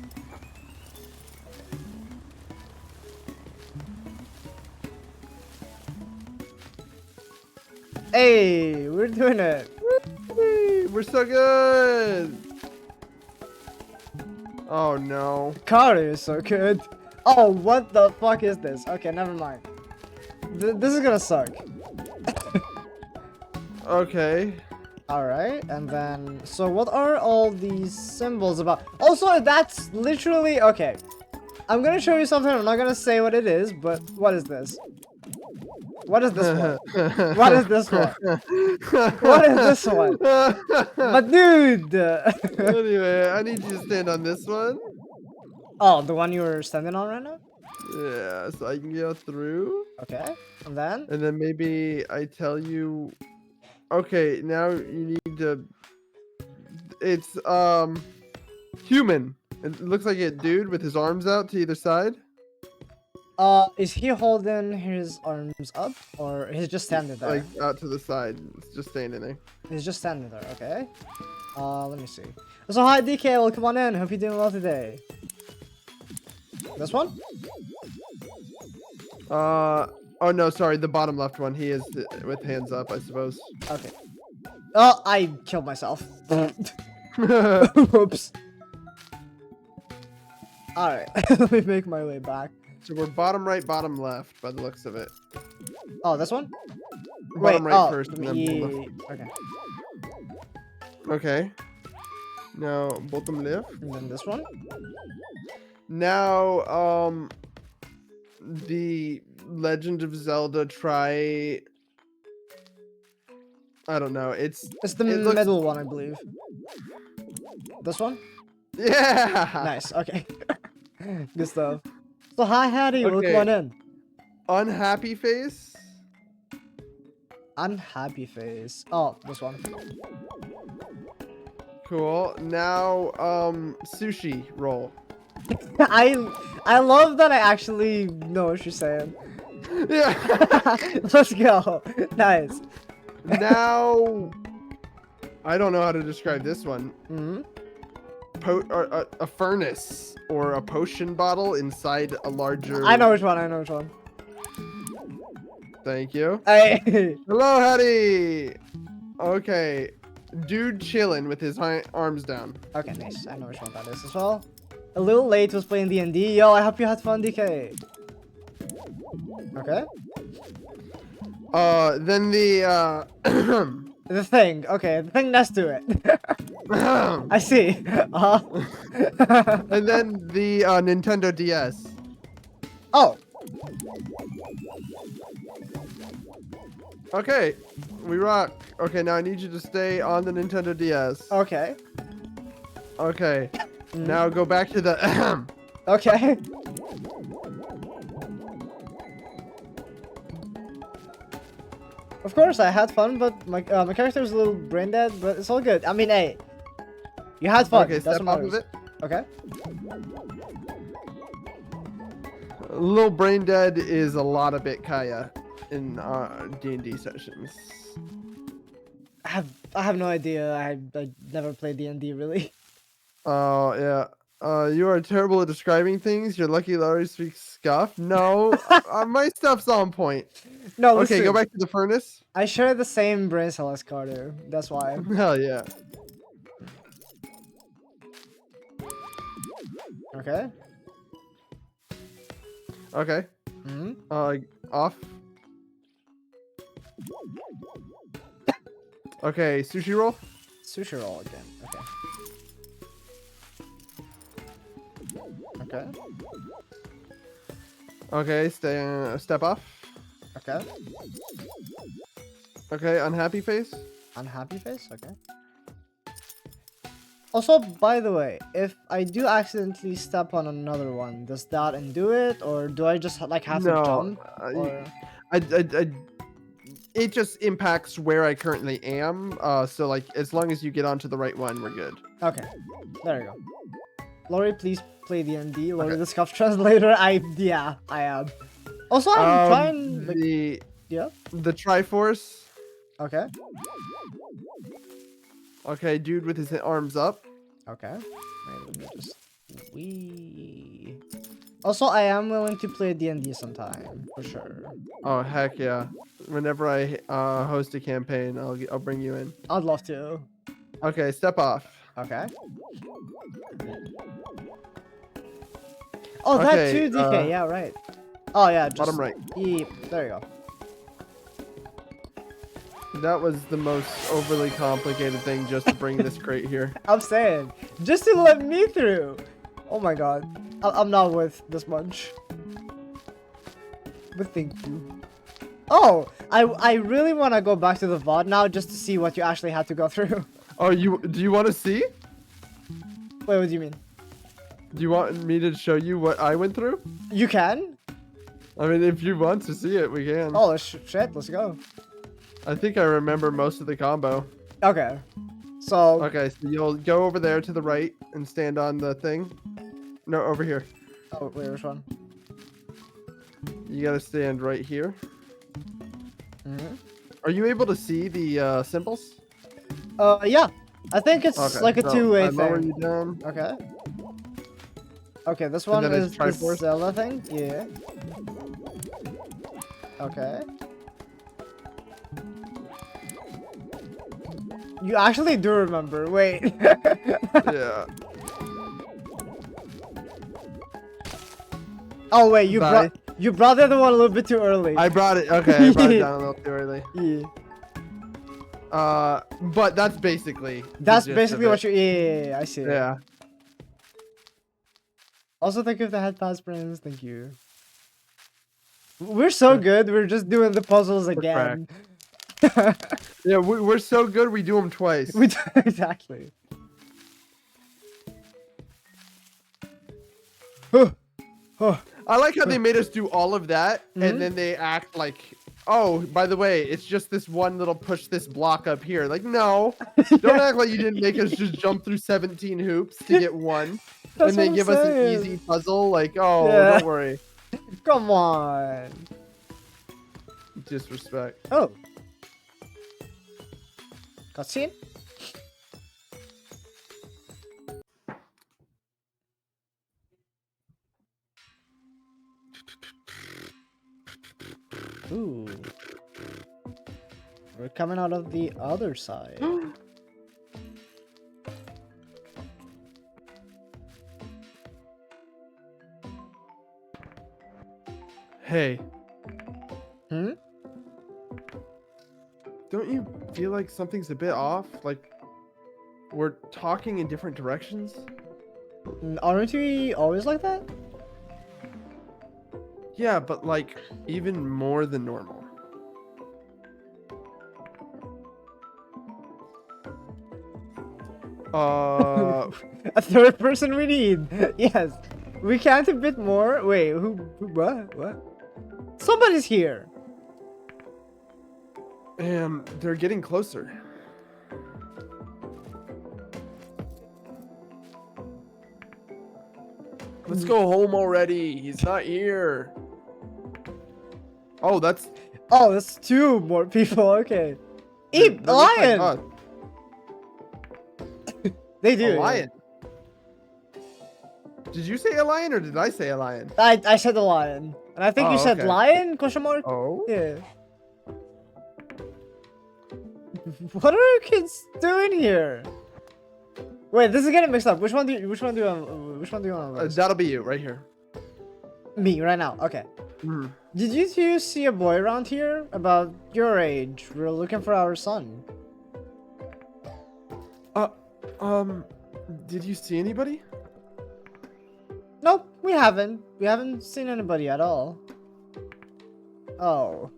Hey, we're doing it. Whee! We're so good. Oh no. Car is so good. Oh, what the fuck is this? Okay, never mind. This is gonna suck. Okay. Alright, and then, so what are all these symbols about? Also, that's literally, okay. I'm gonna show you something, I'm not gonna say what it is, but what is this? What is this one? What is this one? What is this one? But dude! Anyway, I need you to stand on this one. Oh, the one you were standing on right now? Yeah, so I can go through. Okay, and then? And then maybe I tell you. Okay, now you need to. It's human. It looks like a dude with his arms out to either side. Is he holding his arms up, or he's just standing there? Like out to the side. It's just standing there. He's just standing there. Okay. Let me see. So hi DK, welcome on in. Hope you're doing well today. This one? Oh no, sorry, the bottom left one. He is with hands up, I suppose. Okay. Oh, I killed myself. Oops. Alright, let me make my way back. So we're bottom right, bottom left by the looks of it. Oh, this one? Bottom Wait, right oh, first, and then bottom left. okay. Okay. Now bottom left. And then this one? Now, the Legend of Zelda try. I don't know. It's the it looks- middle one, I believe. This one? Yeah. Nice, okay. Good stuff. So hi Hattie, welcome Okay. on in. Unhappy face. Unhappy face. Oh, this one. Cool. Now, sushi roll. I love that I actually know what you're saying. Yeah. Let's go. Nice. Now, I don't know how to describe this one. Hmm. A furnace or a potion bottle inside a larger. I know which one. I know which one. Thank you. Hey. Hello, Hattie. Okay, dude, chilling with his arms down. Okay, nice. I know which one that is as well. A little late was playing D&D. Yo, I hope you had fun, DK. Okay. Then the The thing. Okay, the thing next to it. I see. and then the Nintendo DS. Oh. Okay, we rock. Okay, now I need you to stay on the Nintendo DS. Okay. Okay, now go back to the. Okay. Of course, I had fun, but my character was a little brain dead, but it's all good. I mean, hey, you had fun. Okay, That's step what off of matters. it. Okay. A little brain dead is a lot of bit Kaya in D&D sessions. I have no idea. I never played D&D really. Oh yeah. You are terrible at describing things. You're lucky Larry speaks scuff. No, my stuff's on point. No, Okay, listen. go back to the furnace. I share the same brain cell as Carter. That's why. Hell yeah. Okay. Okay. Hmm. Off. Okay, sushi roll. Sushi roll again. Okay. Okay. Okay, step off. Okay. Okay, unhappy face. Unhappy face. Okay. Also, by the way, if I do accidentally step on another one, does that undo it, or do I just like have to No, jump? Or... it just impacts where I currently am. So like, as long as you get onto the right one, we're good. Okay, there you go. Lori, please play D&D. Lori, Okay. the scuff translator. I am. Also, I'm trying. Like, yeah. The Triforce. Okay. Okay, dude with his arms up. Okay. Wait, let me just. Wee. Also, I am willing to play D&D sometime for sure. Oh heck yeah! Whenever I host a campaign, I'll bring you in. I'd love to. Okay, step off. Okay. Oh, that Okay, too, DK. Yeah, right. Oh yeah, just Bottom right. Yep. There you go. That was the most overly complicated thing just to bring this crate here. I'm saying, just to let me through. Oh my god, I'm not worth this much. But thank you. Oh, I really want to go back to the VOD now just to see what you actually had to go through. Oh, do you want to see? Wait, what do you mean? Do you want me to show you what I went through? You can? I mean, if you want to see it, we can. Oh, shit, let's go. I think I remember most of the combo. Okay. So, Okay, so you'll go over there to the right and stand on the thing. No, over here. oh, wait, which one? You gotta stand right here. Mhm. Are you able to see the symbols? Yeah. I think it's Okay. like a So two-way I lower thing. you down. Okay. Okay, this And one then it's is the Triforce? Zelda thing? Yeah. Okay. You actually do remember. Wait. Yeah. Oh wait, you Bye. brought the other one a little bit too early. I brought it. Okay, I brought it down a little too early. Yeah. But that's basically. That's the gist basically of what it. you. Yeah, I see. It. Yeah. Also, thank you for the head pass, Prince. Thank you. We're so good. We're just doing the puzzles again. Yeah, we're so good. We do them twice. We do, exactly. I like how they made us do all of that, Mhm. and then they act like, oh, by the way, it's just this one little push this block up here. Like, no, don't act like you didn't make us just jump through 17 hoops to get one, That's and then what give I'm us an saying. easy puzzle. Like, oh, Yeah. don't worry. Come on. Disrespect. Oh. Cutscene? Ooh. We're coming out of the other side. Hey, Hmm? don't you feel like something's a bit off? Like, we're talking in different directions? Aren't we always like that? Yeah, but like, even more than normal. A third person we need. Yes. We can't a bit more. Wait, what? What? Somebody's here. And they're getting closer. Let's go home already. He's not here. Oh, that's Oh, that's two more people. Okay. Eat they look like lion. us. They do. A yeah. lion. Did you say a lion or did I say a lion? I said the lion, and I think you Oh, said okay. lion? Question mark. Oh. Yeah. What are you kids doing here? Wait, this is getting mixed up. Which one do you want to That'll be you right here. Me right now. Okay. Mhm. Did you two see a boy around here about your age? We're looking for our son. Did you see anybody? Nope, we haven't. We haven't seen anybody at all. Oh.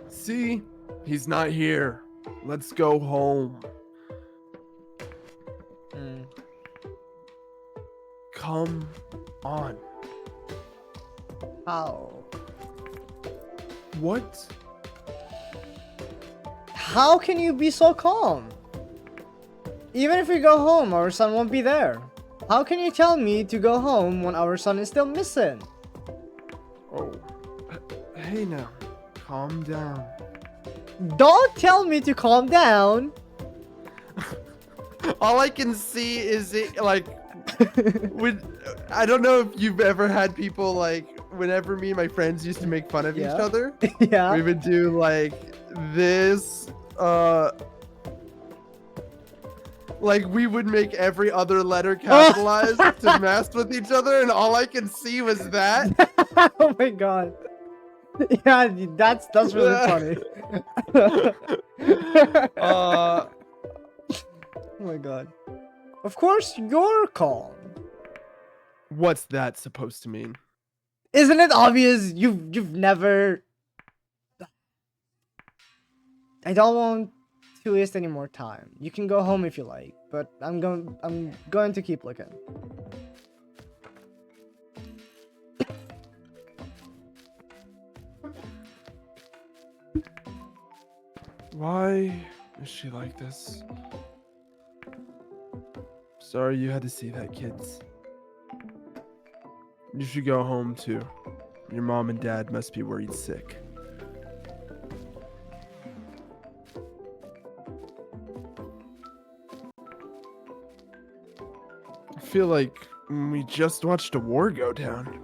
See? He's not here. Let's go home. Hmm. Come on. How? What? How can you be so calm? Even if we go home, our son won't be there. How can you tell me to go home when our son is still missing? Oh. Hey now. Calm down. Don't tell me to calm down. All I can see is it like when I don't know if you've ever had people like whenever me and my friends used to make fun of each Yeah. other, Yeah. we would do like this like we would make every other letter capitalized to mess with each other, and all I can see was that. Oh my god. Yeah, that's really funny. Uh Oh my god. Of course you're calm. what's that supposed to mean? Isn't it obvious you've never I don't want to waste any more time. You can go home if you like, but I'm going to keep looking. Why is she like this? Sorry you had to see that, kids. You should go home too. Your mom and dad must be worried sick. I feel like we just watched a war go down.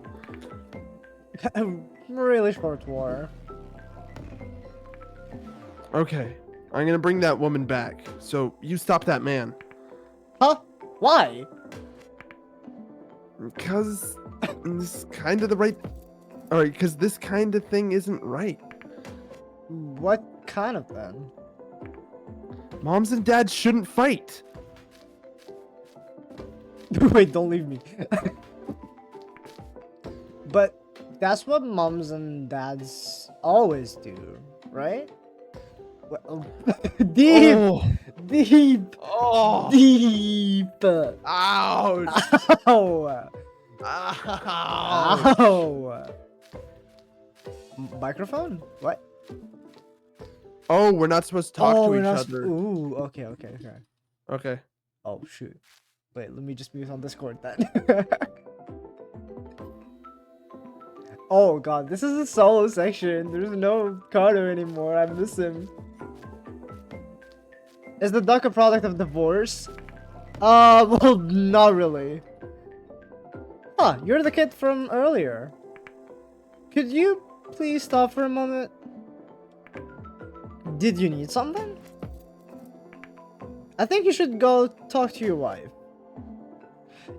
A really short war. Okay, I'm gonna bring that woman back. So you stop that man. Huh? Why? Because this is kind of the right... Alright, because this kind of thing isn't right. What kind of thing? Moms and dads shouldn't fight. Wait, don't leave me. But that's what moms and dads always do, right? Well, deep, Oh, deep, oh, deep. ouch, Ow! ouch. Ow! Microphone? What? Oh, we're not supposed to talk to we're each not other. Ooh, okay. Okay. Oh shoot. Wait, let me just mute on Discord then. Oh god, this is a solo section. There's no Carter anymore. I miss him. Is the duck a product of divorce? Well, not really. Huh, you're the kid from earlier. Could you please stop for a moment? Did you need something? I think you should go talk to your wife.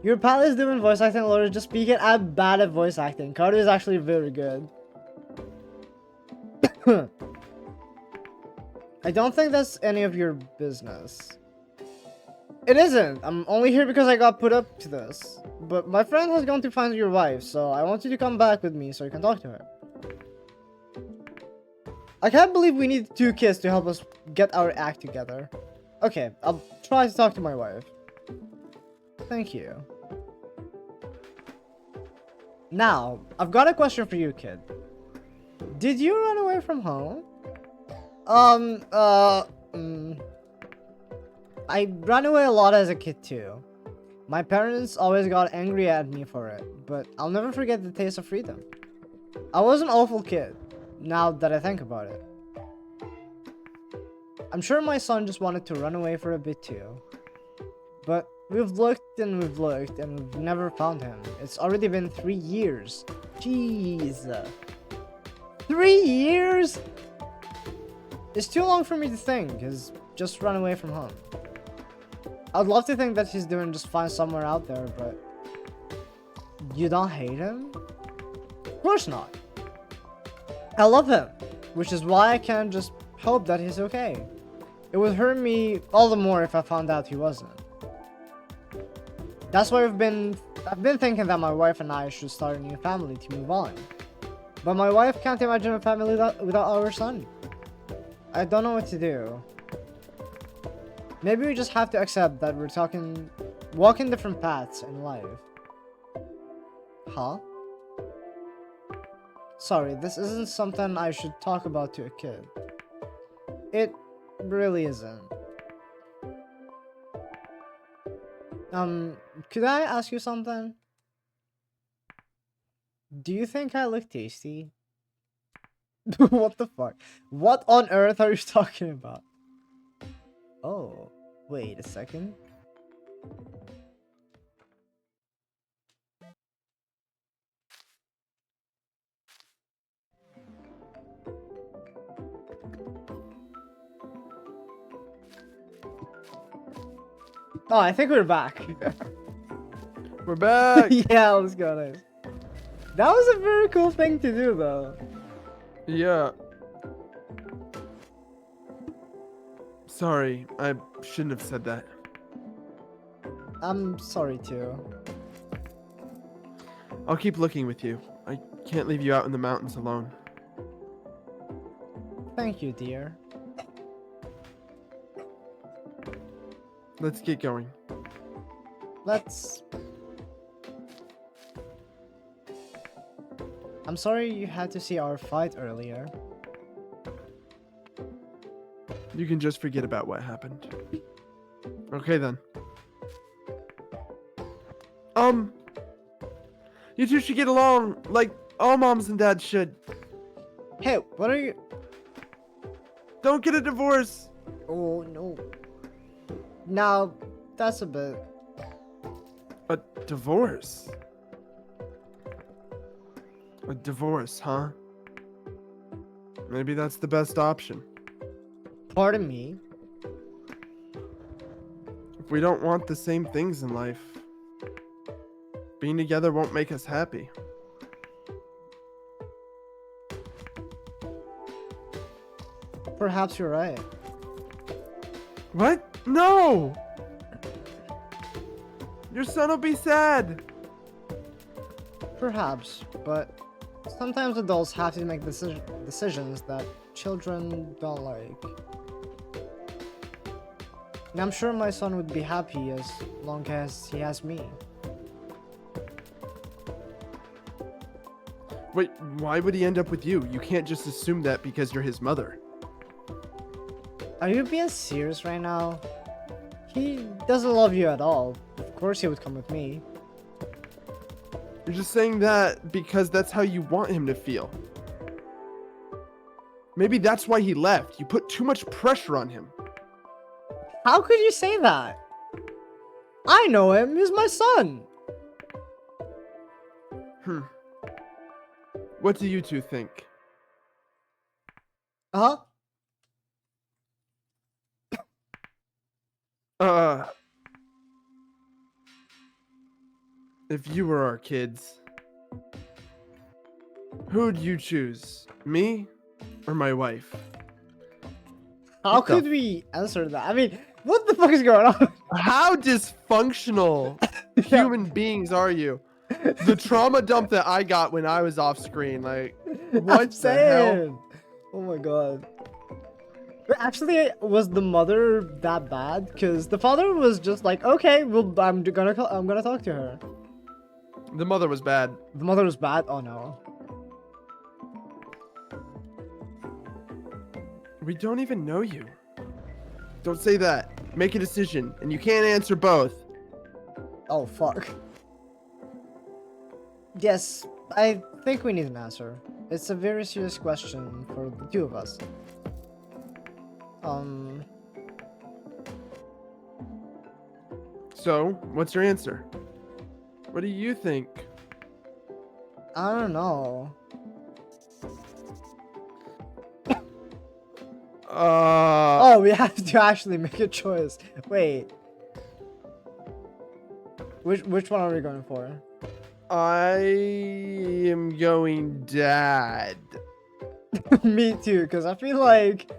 Your pal is doing voice acting, Laura. Just speaking. I'm bad at voice acting. Carter is actually very good. I don't think that's any of your business. It isn't. I'm only here because I got put up to this. But my friend has gone to find your wife, so I want you to come back with me so you can talk to her. I can't believe we need 2 kids to help us get our act together. Okay, I'll try to talk to my wife. Thank you. Now, I've got a question for you, kid. Did you run away from home? I ran away a lot as a kid too. My parents always got angry at me for it, but I'll never forget the taste of freedom. I was an awful kid, now that I think about it. I'm sure my son just wanted to run away for a bit too. But we've looked and we've never found him. It's already been 3 years. Jeez. 3 years? It's too long for me to think. He's just run away from home. I'd love to think that he's doing just fine somewhere out there, but... You don't hate him? Of course not. I love him, which is why I can't just hope that he's okay. It would hurt me all the more if I found out he wasn't. That's why I've been thinking that my wife and I should start a new family to move on. But my wife can't imagine a family without our son. I don't know what to do. Maybe we just have to accept that we're walking different paths in life. Huh? Sorry, this isn't something I should talk about to a kid. It really isn't. Could I ask you something? Do you think I look tasty? What the fuck? What on earth are you talking about? Oh, wait a second. Oh, I think we're back. We're back. Yeah, let's go. Nice. That was a very cool thing to do, though. Yeah. Sorry, I shouldn't have said that. I'm sorry too. I'll keep looking with you. I can't leave you out in the mountains alone. Thank you, dear. Let's get going. Let's... I'm sorry you had to see our fight earlier. You can just forget about what happened. Okay then. You two should get along like all moms and dads should. Hey, what are you? Don't get a divorce. Oh no. Now, that's a bit. A divorce? A divorce, huh? Maybe that's the best option. Pardon me. If we don't want the same things in life, being together won't make us happy. Perhaps you're right. What? No! Your son will be sad. Perhaps, but sometimes adults have to make decisions that children don't like. And I'm sure my son would be happy as long as he has me. Wait, why would he end up with you? You can't just assume that because you're his mother. Are you being serious right now? He doesn't love you at all. Of course he would come with me. You're just saying that because that's how you want him to feel. Maybe that's why he left. You put too much pressure on him. How could you say that? I know him. He's my son. What do you two think? Huh? If you were our kids, who'd you choose? Me or my wife? How What the could we answer that? I mean, what the fuck is going on? How dysfunctional human beings are you? The trauma dump that I got when I was off screen, like, what I'm the hell? saying. Oh my god. But actually, was the mother that bad? Because the father was just like, okay, well, I'm gonna talk to her. The mother was bad. The mother was bad. Oh no. We don't even know you. Don't say that. Make a decision, and you can't answer both. Oh fuck. Yes, I think we need an answer. It's a very serious question for the two of us. So, what's your answer? What do you think? I don't know. Oh, we have to actually make a choice. Wait. Which one are we going for? I am going dad. Me too, because I feel like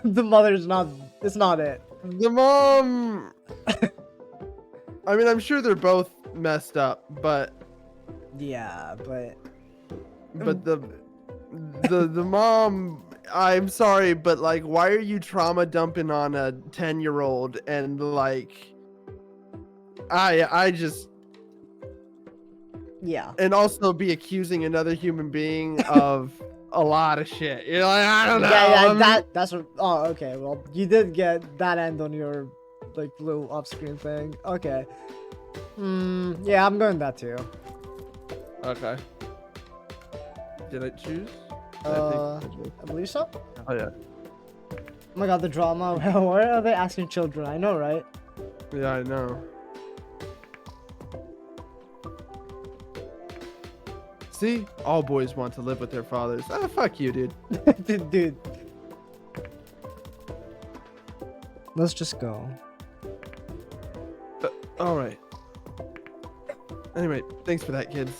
the mother's not. It's not it. The mom. I mean, I'm sure they're both messed up, but Yeah, but the mom. I'm sorry, but like, why are you trauma dumping on a 10-year-old and like, I just. yeah. And also be accusing another human being of a lot of shit. You're like, I don't know. Yeah, that's what. Oh, okay. Well, you did get that end on your like blue off-screen thing. Okay. Yeah, I'm going that too. Okay. Did I choose? I believe so. Oh yeah. Oh my god, the drama. Why are they asking children? I know, right? Yeah, I know. See? All boys want to live with their fathers. Ah, fuck you, dude. Dude. Let's just go. Alright. Anyway, thanks for that, kids.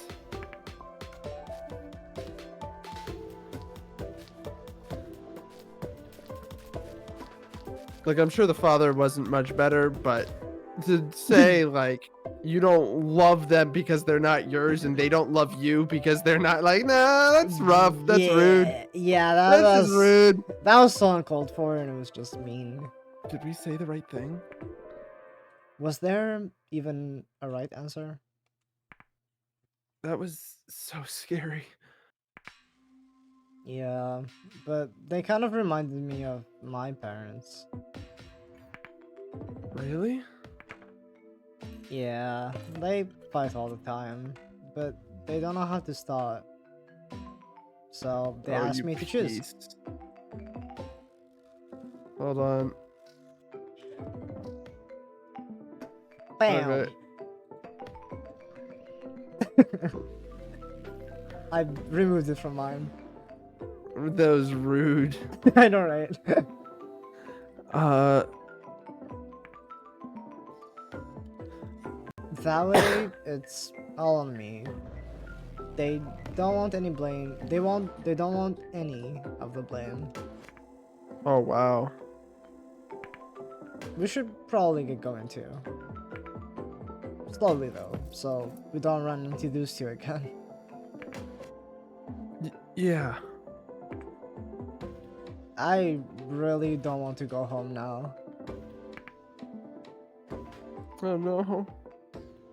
Like, I'm sure the father wasn't much better, but to say, like, you don't love them because they're not yours and they don't love you because they're not, like, nah, that's rough. That's rude. Yeah, That's was just rude. That was so uncalled for, and it was just mean. Did we say the right thing? Was there even a right answer? That was so scary. Yeah, but they kind of reminded me of my parents. Really? Yeah, they fight all the time, but they don't know how to start. So they Oh, asked you me to choose. beast. Hold on. Bam! Okay. I removed it from mine. That was rude. I know, right? That way, it's all on me. They don't want any blame. They don't want any of the blame. Oh wow. We should probably get going too. Slowly though, so we don't run into those two again. Yeah. I really don't want to go home now. Oh no.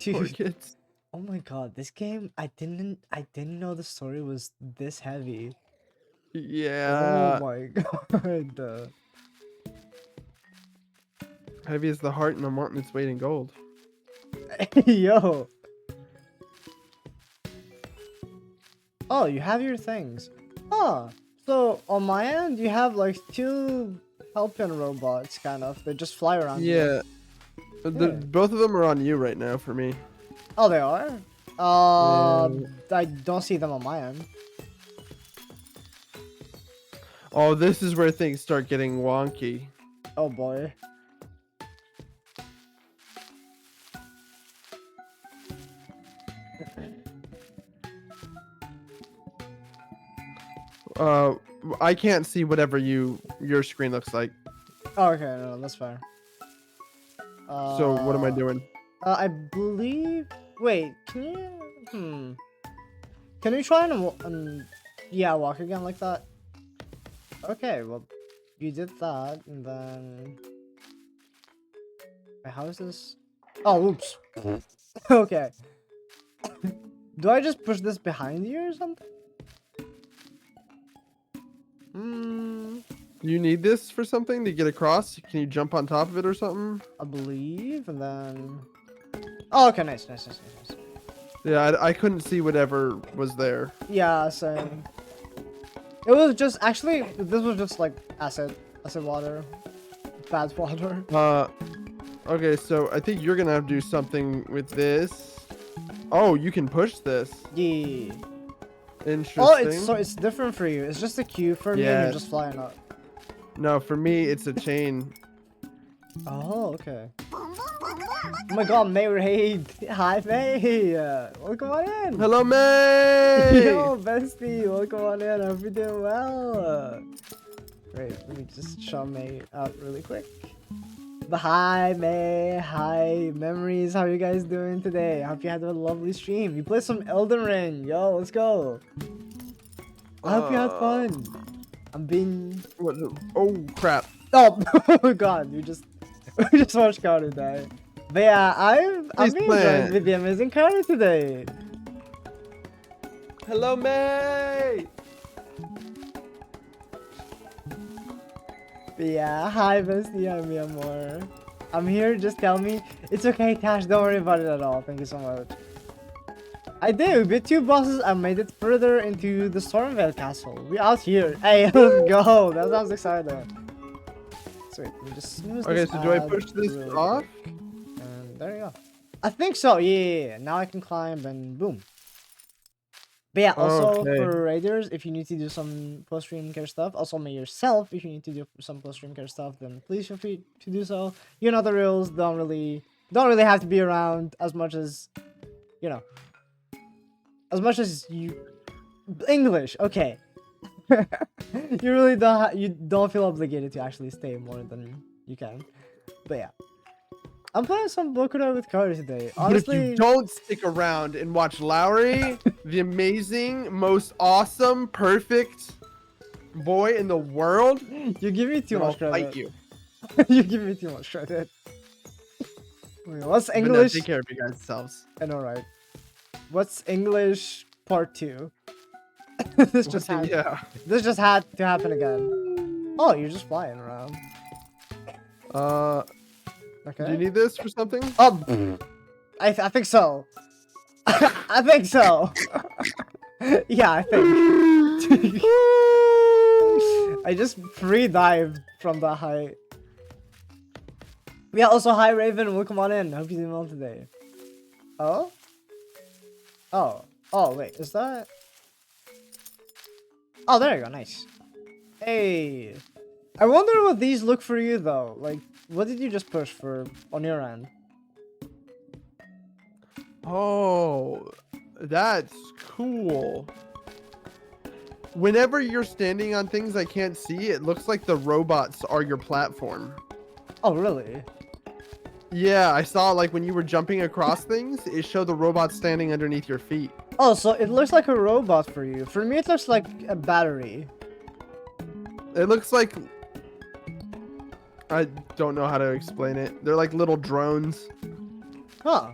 Poor Dude, kids. oh my god, this game, I didn't know the story was this heavy. Yeah. Oh my god. Heavy as the heart and wanting its weight in gold. Yo. Oh, you have your things. Oh, so on my end, you have like two helping robots, kind of. They just fly around. you. Yeah. Yeah. Both of them are on you right now for me. Oh, they are? I don't see them on my end. Oh, this is where things start getting wonky. Oh boy. I can't see whatever your screen looks like. Oh, okay, no, that's fair. So what am I doing? I believe. Wait, can you? Can you try and yeah, walk again like that? Okay, well, you did that, and then. Wait, how is this? Oh, oops. Okay. Do I just push this behind you or something? You need this for something to get across? Can you jump on top of it or something? I believe, and then. Oh, okay, nice. Yeah, I couldn't see whatever was there. Yeah, same. It was just actually this was just like acid water, bad water. Okay, so I think you're gonna have to do something with this. Oh, you can push this. Yeah. Interesting. Oh, it's different for you. It's just a cube for me, and Yeah. you're just flying up. No, for me it's a chain. Oh, okay. Oh my God, May Raid. Hi, May. Welcome on in. Hello, May. Yo, bestie. Welcome on in. I hope you're doing well. Wait, let me just show May out really quick. But hi, May. Hi, memories. How are you guys doing today? I hope you had a lovely stream. You played some Elden Ring. Yo, let's go. I hope you had fun. I'm being. What? Oh crap. Oh, oh my God! We just watched Carter die. But yeah, I'm Please being play. joined with the amazing Carter today. Hello, May. But yeah, hi bestie, I'm mi amor. I'm here. Just tell me it's okay, Tash. Don't worry about it at all. Thank you so much. I did. We beat 2 bosses. I made it further into the Stormvale Castle. We out here. Hey, let's go. That sounds exciting. So wait, let me just snooze Okay, this so do I ad push this really off? quick. And there you go. I think so. Yeah. Now I can climb and boom. But yeah, also Okay. for raiders, if you need to do some post-stream care stuff, also me yourself, if you need to do some post-stream care stuff, then please feel free to do so. You know the rules. Don't really have to be around as much as, you know, as much as you. English, okay. You really don't feel obligated to actually stay more than you can. But yeah, I'm playing some Bokura with Carter today. Honestly, But if you don't stick around and watch Lowry, the amazing, most awesome, perfect boy in the world, you give me too then I'll much credit. fight you. You give me too much credit. Wait, what's But no, English? take care of you guys yourselves. I know, right? What's English part 2? This just had to happen again. Oh, you're just flying around. Okay. Do you need this for something? Oh, I think so. I think so. Yeah, I think. I just free dived from the height. Yeah, also hi Raven, welcome on in. Hope you're doing well today. Oh? Oh. Oh, wait, is that? Oh, there you go, nice. Hey. I wonder what these look for you though. Like, what did you just push for on your end? Oh, that's cool. Whenever you're standing on things I can't see, it looks like the robots are your platform. Oh, really? Yeah, I saw like when you were jumping across things, it showed the robots standing underneath your feet. Oh, so it looks like a robot for you. For me, it looks like a battery. It looks like... I don't know how to explain it. They're like little drones. Huh.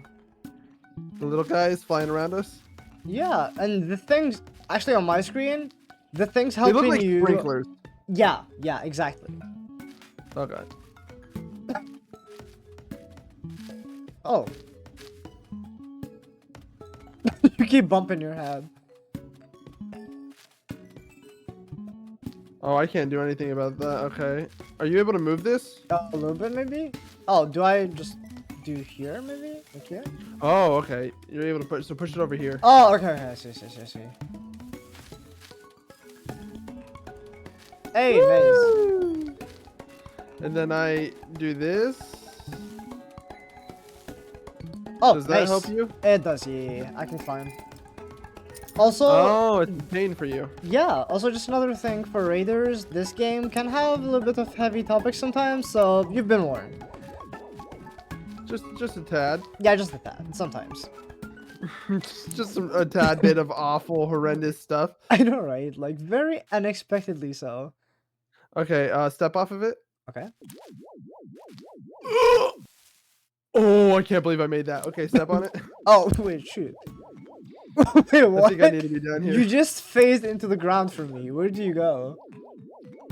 The little guys flying around us. Yeah, and the things actually on my screen, the things They helping look like you. sprinklers. Yeah, yeah, exactly. Oh god. Oh. You keep bumping your head. Oh, I can't do anything about that. Okay. Are you able to move this? A little bit, maybe? Oh, do I just do here, maybe? Like here? Oh, okay. You're able to push. So push it over here. Oh, okay, okay. I see. Hey, nice. And then I do this. Oh, Does that nice. help you? It does, yeah. I can climb. Also, Oh, it's a pain for you. yeah, also just another thing for raiders, this game can have a little bit of heavy topics sometimes, so you've been warned. Just a tad. Yeah, just a tad, sometimes. Just a tad bit of awful, horrendous stuff. I know, right? Like, very unexpectedly so. Okay, step off of it. Okay. Oh, I can't believe I made that. Okay, step on it. Oh, wait, shoot. Wait, what? I think I need to be down here. You just phased into the ground for me. Where did you go?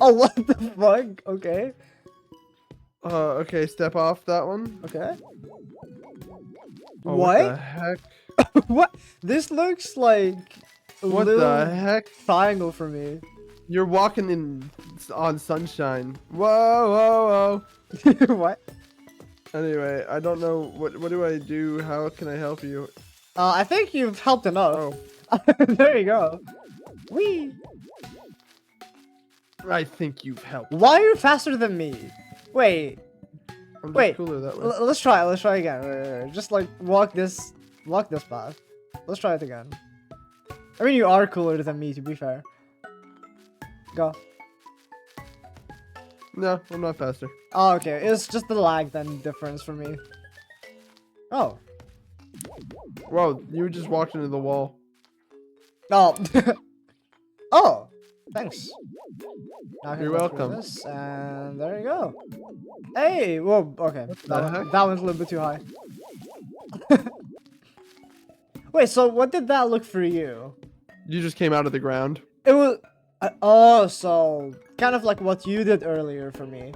Oh, what the fuck? Okay. Okay, step off that one. Okay. Oh, What? the heck? What? This looks like a What little the heck? triangle for me. You're walking on sunshine. Whoa, whoa, whoa. What? Anyway, I don't know what do I do? How can I help you? I think you've helped enough. Oh, There you go. Whee! I think you've helped. Why are you faster than me? Wait, I'm just Wait, cooler that way. let's try. Let's try again. Wait. Just like walk this path. Let's try it again. I mean, you are cooler than me, to be fair. Go. No, I'm not faster. Oh, okay. It's just the lag then difference for me. Oh. Whoa, you just walked into the wall. Oh. Oh. Thanks. Now I can You're go through welcome. this, and there you go. Hey. Whoa. Okay. the heck? That one's a little bit too high. Wait. So what did that look for you? You just came out of the ground. It was. Oh, so kind of like what you did earlier for me.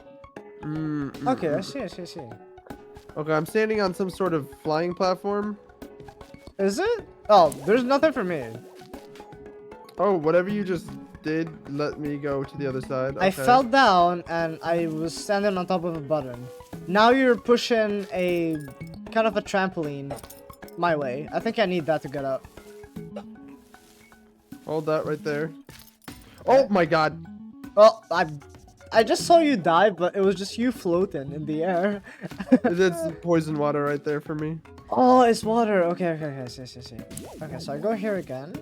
Okay, I see. Okay, I'm standing on some sort of flying platform. Is it? Oh, there's nothing for me. Oh, whatever you just did, let me go to the other side. I Okay. fell down and I was standing on top of a button. Now you're pushing a kind of a trampoline my way. I think I need that to get up. Hold that right there. Oh my god. Well, I just saw you die, but it was just you floating in the air. That's poison water right there for me. Oh, it's water. Okay. I see. Okay, so I go here again.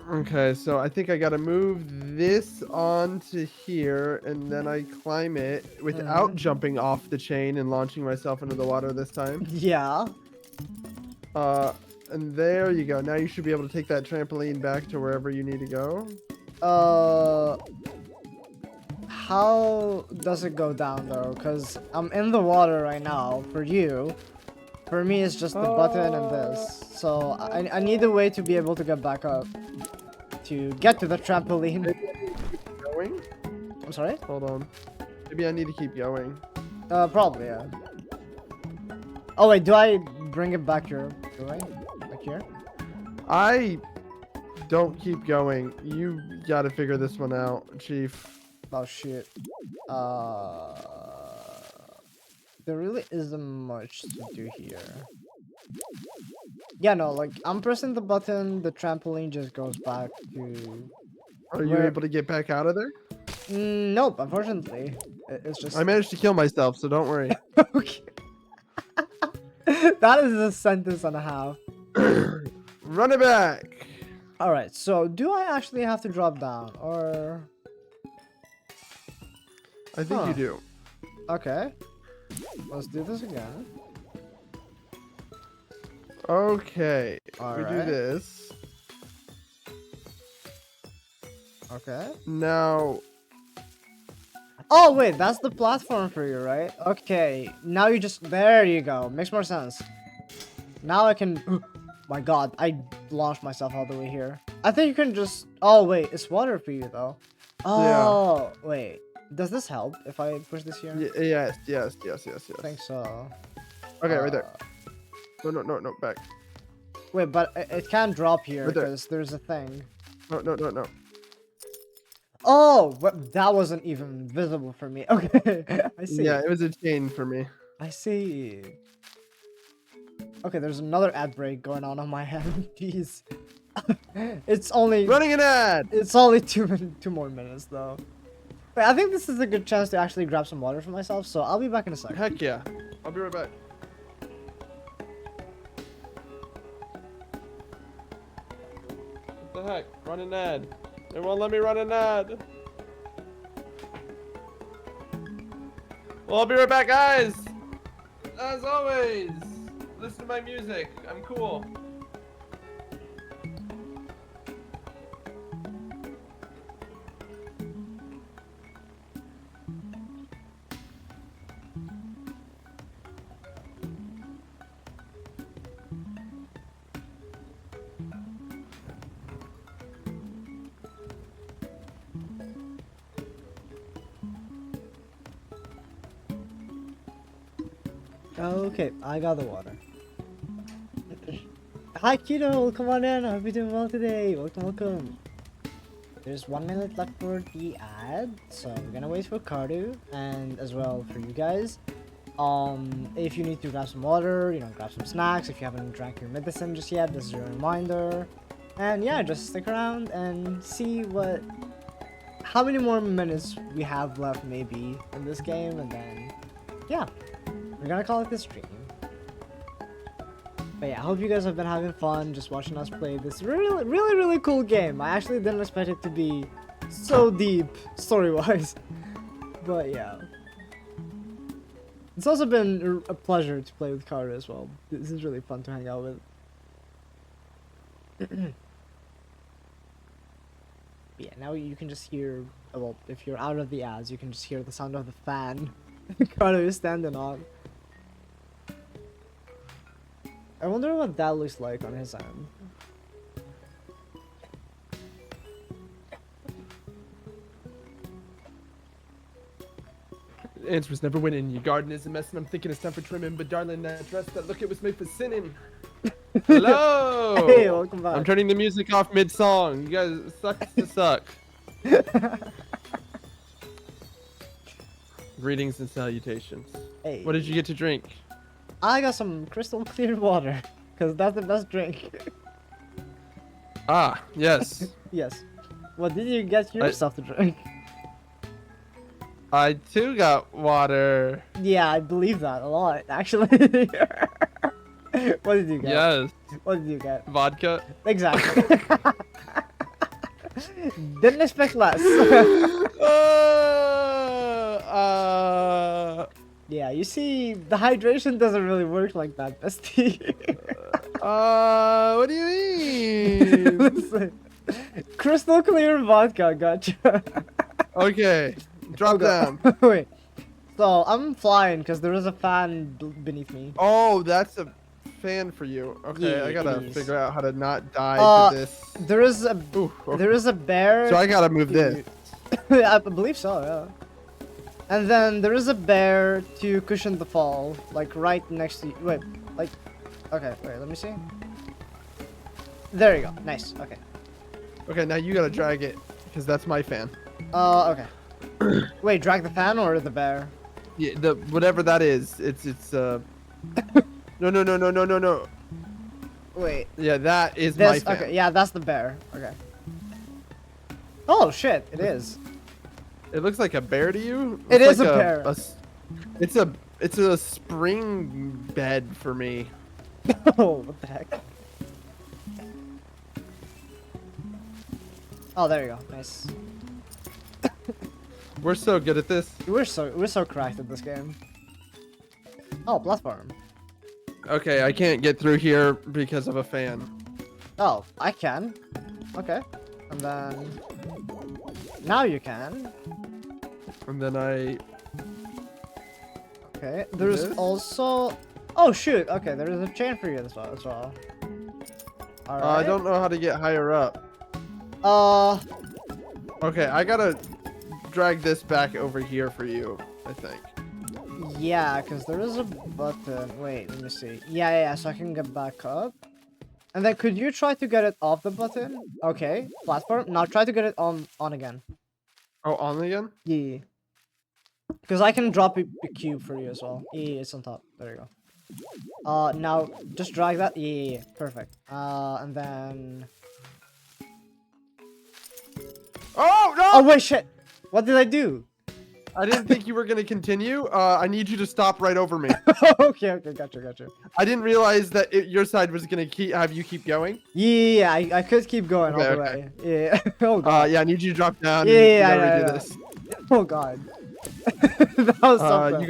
Okay, so I think I gotta move this onto here, and then I climb it without jumping off the chain and launching myself into the water this time. Yeah. And there you go. Now you should be able to take that trampoline back to wherever you need to go. How does it go down though? Because I'm in the water right now for you. For me, it's just the button and this. So I need a way to be able to get back up. To get to the trampoline. Going? I'm sorry? Hold on. Maybe I need to keep going. Probably, yeah. Oh wait, do I bring it back here? Do I? Back here? I don't keep going. You gotta figure this one out, Chief. Oh shit. There really isn't much to do here. Yeah, no, like I'm pressing the button, the trampoline just goes back to. Are you Where- able to get back out of there? Nope, unfortunately. It's just. I managed to kill myself, so don't worry. Okay. That is a sentence and a half. Run it back. Alright, so do I actually have to drop down or. I think Huh. you do. Okay. Let's do this again. Okay. We do Alright. this. Okay. Now, Oh, wait, that's the platform for you, right? Okay. Now you just. There you go. Makes more sense. Now I can. My god, I launched myself all the way here. I think you can just. Oh, wait, it's water for you, though. Oh, wait. Does this help if I push this here? yes. I think so. Okay, right there. Uh, No, back. Wait, but it can't drop here Right there. because there's a thing. No. Oh, but that wasn't even visible for me. Okay, I see. Yeah, it was a chain for me. I see. Okay, there's another ad break going on my end. Jeez. It's only Running an ad. It's only 2 more minutes though. Wait, I think this is a good chance to actually grab some water for myself. So I'll be back in a second. Heck yeah. I'll be right back. What the heck? Run an ad. They won't let me run an ad. Well, I'll be right back, guys. As always, listen to my music. I'm cool. Okay, I got the water. Hi Keto, come on in. I hope you're doing well today. Welcome. There's 1 minute left for the ad, so we're gonna wait for Cardu and as well for you guys. If you need to grab some water, grab some snacks. If you haven't drank your medicine just yet, this is your reminder. And yeah, just stick around and see how many more minutes we have left maybe in this game, and then yeah, we're gonna call it the stream. But yeah, I hope you guys have been having fun just watching us play this really cool game. I actually didn't expect it to be so deep story-wise. But yeah. It's also been a pleasure to play with Kara as well. This is really fun to hang out with. Yeah, now you can just hear, well, if you're out of the ads, you can just hear the sound of the fan Kara is standing on. I wonder what that looks like on his end. The answer was never winning. Your garden is a mess and I'm thinking it's time for trimming. But darling, that dress that look it was made for sinning. Hello! Hey, welcome back. I'm turning the music off mid-song. You guys suck to suck. Greetings and salutations. Hey, What did you get to drink? I got some crystal clear water, because that's the best drink. Ah, yes. Yes. What did you get yourself to drink? I too got water. Yeah, I believe that a lot, actually. What did you get? Yes. What did you get? Vodka. Exactly. Didn't expect less. Yeah, you see, the hydration doesn't really work like that, bestie. What do you mean? Listen, crystal clear vodka, gotcha. Okay, drop down. Wait, so I'm flying because there is a fan beneath me. Oh, that's a fan for you. Okay, Yeah, I gotta it is. figure out how to not die to this. There is a Ooh, okay. there is a bear. So I gotta move this. I believe so, yeah. And then there is a bear to cushion the fall, like right next to you. Wait, like, okay, wait, let me see. There you go. Nice. Okay. Okay, now you gotta drag it, because that's my fan. Okay. Wait, drag the fan or the bear? Yeah, the whatever that is. It's no. Wait. Yeah, that is my This. fan. Okay. Yeah, that's the bear. Okay. Oh shit! It is. It looks like a bear to you? It It's is a bear. It's a spring bed for me. Oh, what the heck? Oh, there you go. Nice. We're so good at this. We're so cracked at this game. Oh, platform. Okay, I can't get through here because of a fan. Oh, I can. Okay. And then now you can. And then I Okay. There's This? also. Oh shoot. Okay, there is a chain for you as well. All right. I don't know how to get higher up. Okay, I gotta drag this back over here for you, I think. Yeah, because there is a button. Wait, let me see. Yeah, so I can get back up. And then could you try to get it off the button? Okay, platform. Now try to get it on again. Oh, on again? Yeah. Because I can drop a cube for you as well. Yeah, it's on top. There you go. Now just drag that. Yeah, perfect. And then. Oh no! Oh wait, shit! What did I do? I didn't think you were gonna continue. I need you to stop right over me. Okay, gotcha. I didn't realize that your side was gonna have you keep going. Yeah, I could keep going all Okay, the okay. way. Yeah. Oh god. Yeah, I need you to drop down. Yeah, and yeah, we gotta I redo know. this. Oh god. That was something.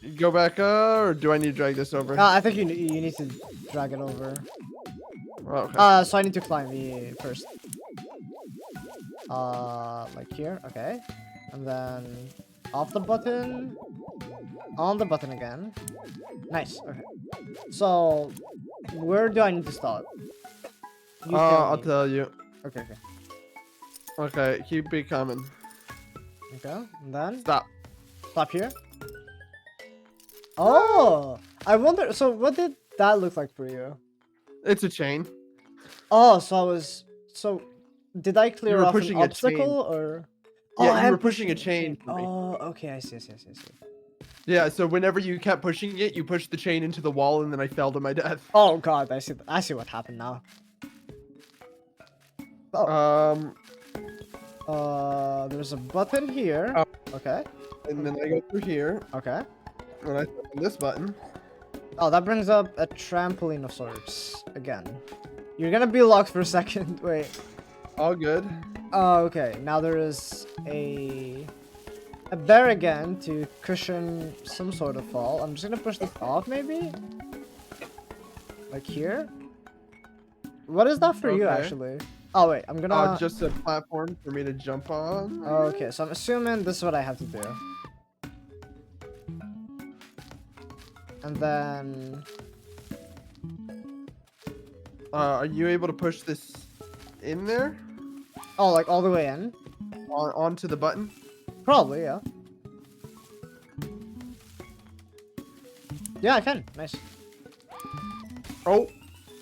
You go back, or do I need to drag this over? I think you need to drag it over. Oh, okay. So I need to climb first. Like here, okay. And then off the button, on the button again. Nice. Okay. So where do I need to start? You tell I'll me. tell you. Okay. Okay, keep it coming. Okay. And then Stop. stop here. Oh, I wonder. So what did that look like for you? It's a chain. Oh, so did I clear were off an pushing a chain. obstacle or? Yeah, I you am were pushing a chain for me. Oh, okay. I see. Yeah, so whenever you kept pushing it, you pushed the chain into the wall, and then I fell to my death. Oh god, I see what happened now. There's a button here. Oh. Okay. And then I go through here, Okay. and I click on this button. Oh, that brings up a trampoline of sorts again. You're gonna be locked for a second. Wait. All good. Oh, okay. Now there is a bear again to cushion some sort of fall. I'm just gonna push this off, maybe. Like here. What is that for you, Okay. actually? Oh wait, I'm gonna. Just a platform for me to jump on. Okay, so I'm assuming this is what I have to do. And then... Are you able to push this in there? Oh, like all the way in? Onto the button? Probably, yeah. Yeah, I can. Nice. Oh,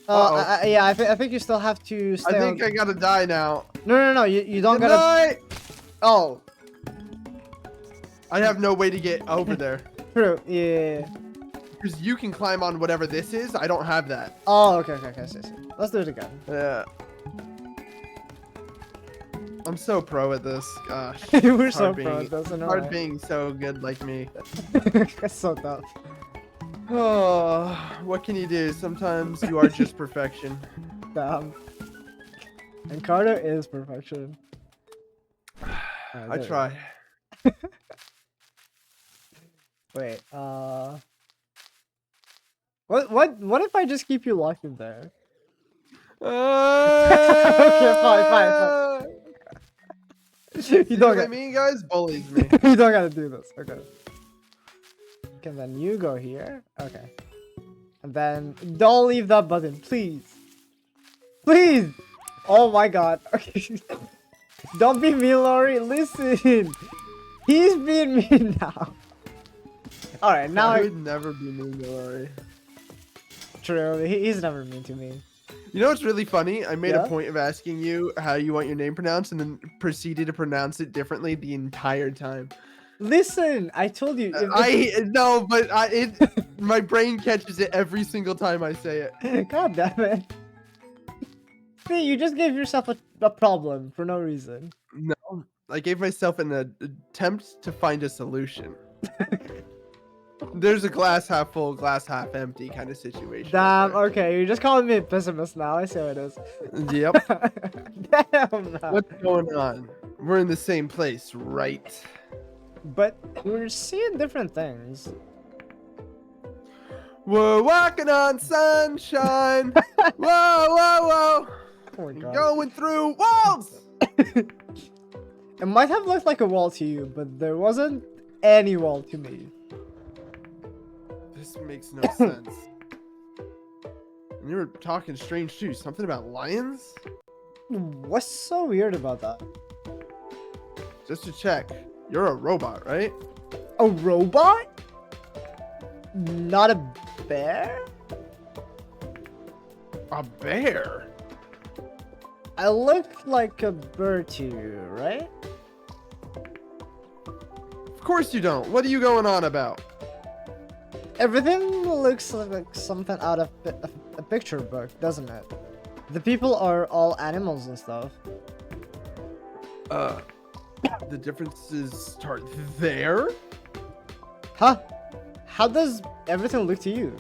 Uh-oh. Yeah, I think you still have to stay I think I gotta die now. No, you don't Good gotta... night! Oh, I have no way to get over there. true. Yeah. Because you can climb on whatever this is. I don't have that. Oh, okay. I see. Let's do it again. Yeah. I'm so pro at this. Gosh. We're It's so hard pro being- at this, I know, Hard right? being so good like me. It's so tough. Oh, what can you do? Sometimes you are just perfection. Damn. And Carter is perfection. Alright, I there we go. try. Wait, what if I just keep you locked in there? Fine. You don't what I get, mean, guys? Bullies me. you don't gotta do this. Okay. Okay, then you go here. Okay. And then don't leave that button, please. Please. Oh my god. Okay. Don't be mean, Lori. Listen. He's being mean now. Alright, now I would never be mean to Lori. True. He's never mean to me. You know what's really funny? I made Yeah? a point of asking you how you want your name pronounced, and then proceeded to pronounce it differently the entire time. Listen, I told you. If I no, but my brain catches it every single time I say it. God damn it. See, you just gave yourself a problem for no reason. No, I gave myself an attempt to find a solution. There's a glass half full, glass half empty kind of situation. Damn, right okay, you're just calling me a pessimist now. I see how it is. there. Yep. Damn. Man. What's going on? We're in the same place, right? But we're seeing different things. We're walking on sunshine. Whoa, whoa, whoa. Oh my god. Going through walls. It might have looked like a wall to you, but there wasn't any wall to me. This makes no sense. And you were talking strange too. Something about lions? What's so weird about that? Just to check, you're a robot, right? A robot? Not a bear? A bear? I look like a bird to you, right? Of course you don't. What are you going on about? Everything looks like something out of a picture book, doesn't it? The people are all animals and stuff. The differences start there? Huh? How does everything look to you?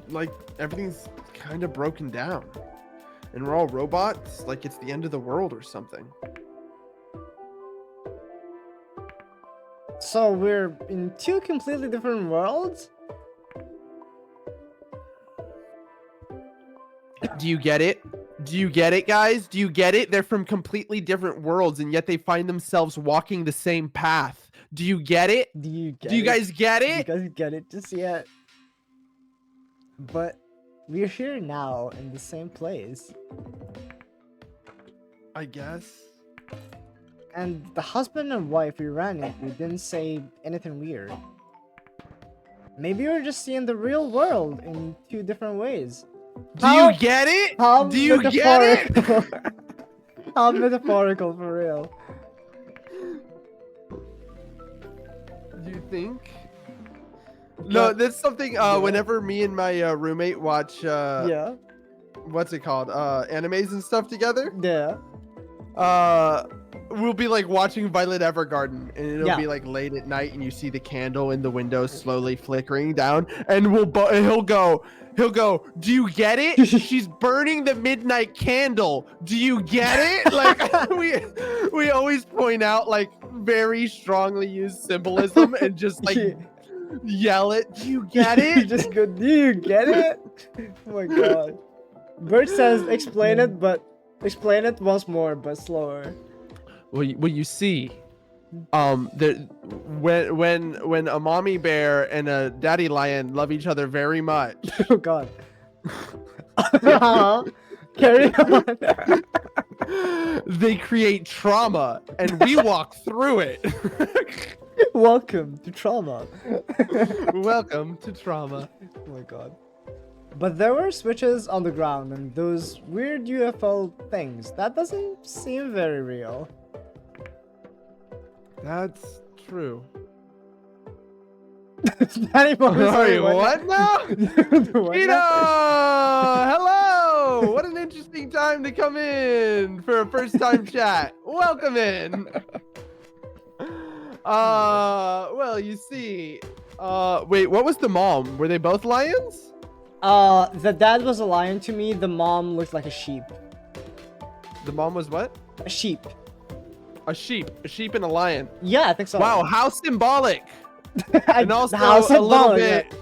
Like, everything's kind of broken down. And we're all robots, like it's the end of the world or something. So we're in two completely different worlds? Do you get it? Do you get it, guys? Do you get it? They're from completely different worlds, and yet they find themselves walking the same path. Do you get it? Do you get Do you it? guys get Do you it? guys get it just yet? But we're here now in the same place. I guess. And the husband and wife we ran into didn't say anything weird. Maybe we're just seeing the real world in two different ways. Do you get it? How Do you get it? metaphorical. How metaphorical for real. Do you think? No, that's something. Whenever me and my roommate watch, Yeah. what's it called? Animes and stuff together. Yeah. We'll be like watching Violet Evergarden, and it'll Yeah. be like late at night, and you see the candle in the window slowly flickering down, and he'll go, do you get it? She's burning the midnight candle. Do you get it? Like we always point out like very strongly used symbolism and just like yell it. Do you get You it? just go, do you get it? Oh my god. Bert says explain it, but explain it once more, but slower. Well, you see, when a mommy bear and a daddy lion love each other very much, Oh god. Carry on. they create trauma, and we walk through it. Welcome to trauma. Welcome to trauma. Oh my god. But there were switches on the ground and those weird UFO things. That doesn't seem very real. That's true. Danny Boy was Sorry, like, what now? What Ito! now? Hello! What an interesting time to come in for a first time chat. Welcome in. Well, you see, wait, what was the mom? Were they both lions? The dad was a lion to me. The mom looked like a sheep. The mom was what? A sheep. A sheep and a lion. Yeah, I think so. Wow, how symbolic. And also How a symbolic,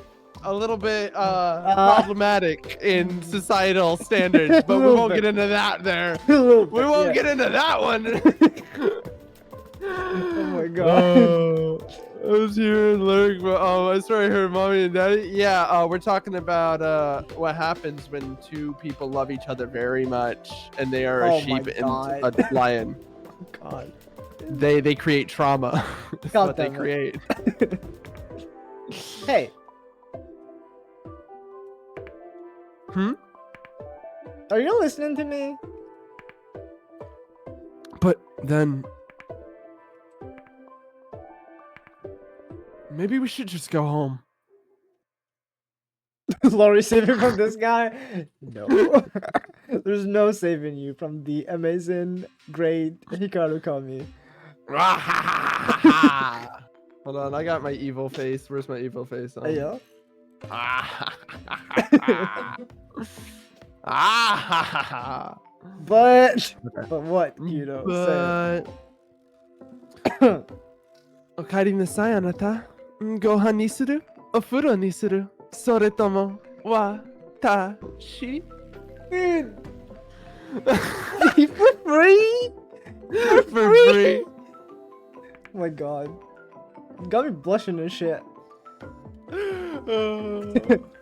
little bit problematic in societal standards, but we little won't bit. get into that there. A little bit, We won't yeah. get into that one. Oh my god. I was here in lyric, but I swear I heard mommy and daddy. Yeah, we're talking about what happens when two people love each other very much, and they are Oh a sheep my and God. a lion. God. They create trauma. That's God what they damn it. create. Hey. Hmm? Are you listening to me? But then... maybe we should just go home. Lori, saving from this guy? No. There's no saving you from the amazing, great Hikaru Kami. Hold on, I got my evil face. Where's my evil face? Hey, yo. But what, you know? But... お帰りなさいあなた。ご飯にする？お風呂にする？それとも私？ Dude. For free? For free. Oh my god. You got me blushing and shit.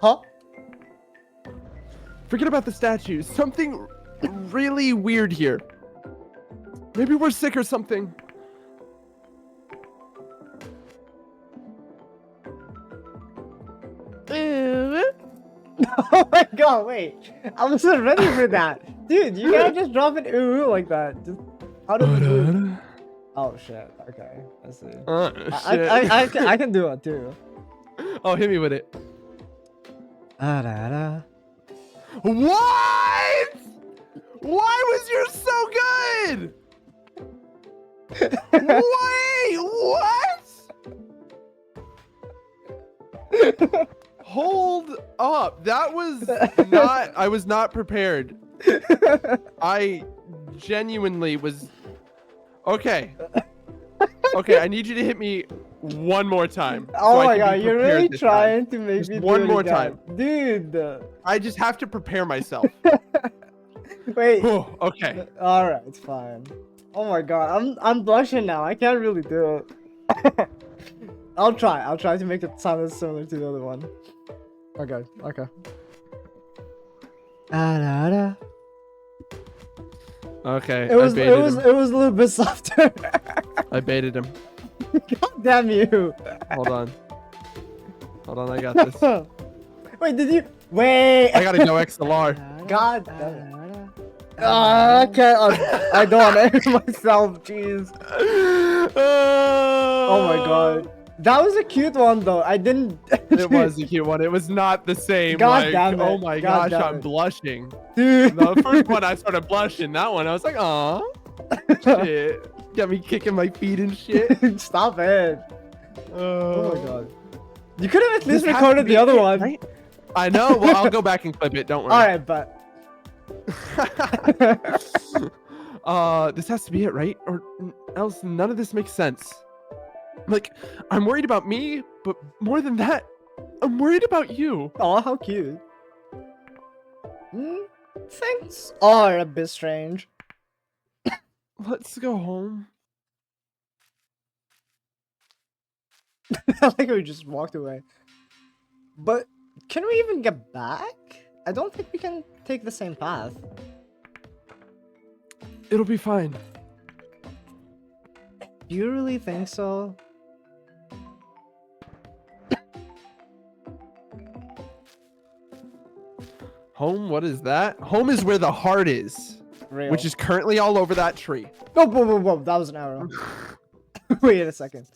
Huh? Forget about the statues. Something really weird here. Maybe we're sick or something. Oh my god, wait. I wasn't ready for that. Dude, you can't just drop an ooh like that. Just out of the blue. Oh shit. Okay, I see. I can do it too. Oh, hit me with it. Da-da-da. What? Why was yours so good? Wait, what? Hold up. That was not... I was not prepared. I genuinely was... Okay. Okay, I need you to hit me one more time. Oh so my I can god, be you're prepared really this trying time. to make Just me do one it more again. time. Dude. I just have to prepare myself. Wait. Okay. Alright, it's fine. Oh my god, I'm blushing now. I can't really do it. I'll try to make it sound as similar to the other one. Okay. Da-da-da. Okay. It was I baited him. a little bit softer. I baited him. God damn you. Hold on. Hold on, I got this. Wait, did you wait? I gotta go XLR. God damn it. I can't. I don't want to air myself. Jeez. Oh my god. That was a cute one though. I didn't. It was a cute one. It was not the same. God like, damn it. oh my God gosh, damn I'm it. blushing. Dude. The first one I started blushing. That one I was like, aw. Shit. Got me kicking my feet and shit. Stop it. Oh my god. You could have at least This has recorded to the be other it, one. right? I know. Well, I'll go back and clip it. Don't worry. Alright, but. This has to be it, right? Or else none of this makes sense. Like, I'm worried about me, but more than that, I'm worried about you. Oh, how cute. Things are a bit strange. Let's go home. I like how we just walked away. But can we even get back? I don't think we can take the same path. It'll be fine. Do you really think so? Home? What is that? Home is where the heart is, Real. which is currently all over that tree. Oh, whoa, that was an arrow. Wait a second.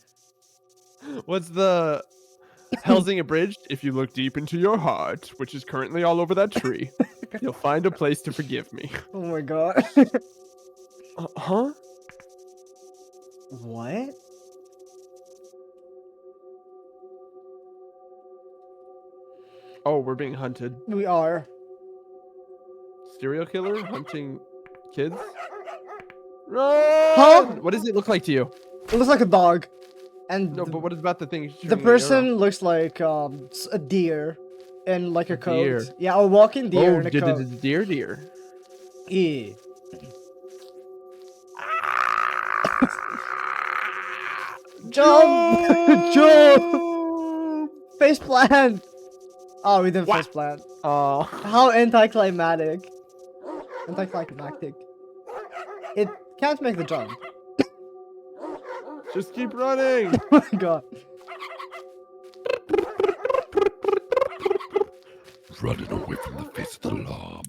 What's the Helsing Abridged? If you look deep into your heart, which is currently all over that tree, you'll find a place to forgive me. Oh my god. Huh? What? Oh, we're being hunted. We are. Serial killer hunting kids? Run! Huh? What does it look like to you? It looks like a dog. And No, but what about the thing? the person looks like a deer in like a coat. Deer. Yeah, a walking deer Oh, in a coat. deer. Yeah. Jump! Jump! Face plant! Oh, we didn't face plant. Oh. How anticlimactic. Anticlimactic. It can't make the jump. Just keep running. Oh my god. running away from the face of the law.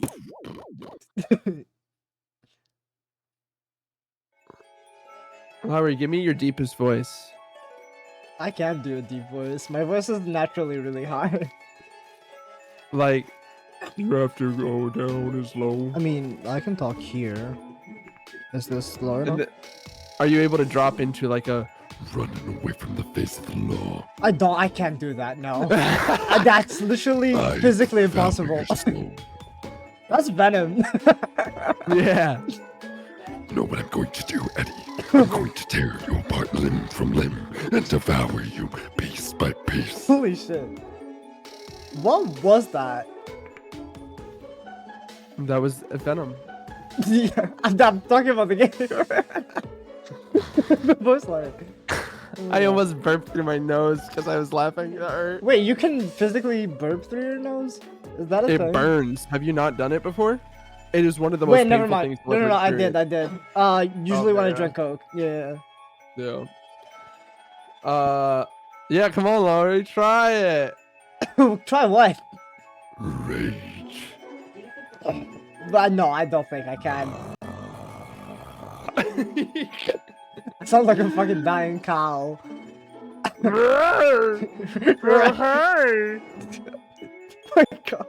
Lowry, give me your deepest voice. I can't do a deep voice. My voice is naturally really high. Like, You have to go down as low. I mean, I can talk here. Is this low enough? are you able to drop into like a? Running away from the face of the law. I can't do that, no. That's literally I physically found impossible. your soul. That's Venom. Yeah. You know what I'm going to do, Eddie? I'm going to tear you apart limb from limb and devour you piece by piece. Holy shit. What was that? That was Venom. Yeah, I'm talking about the game. The voice line. I almost burped through my nose because I was laughing. That hurt. Wait, you can physically burp through your nose? Is that a It thing? burns. Have you not done it before? It is one of the most Wait, never painful mind. things to No, ever I experience. did. Usually when I Okay, drink Coke. Yeah. Yeah. Yeah, come on, Laurie, try it. Try what? Rage. But no, I don't think I can. Sounds like a fucking dying cow. Oh my god.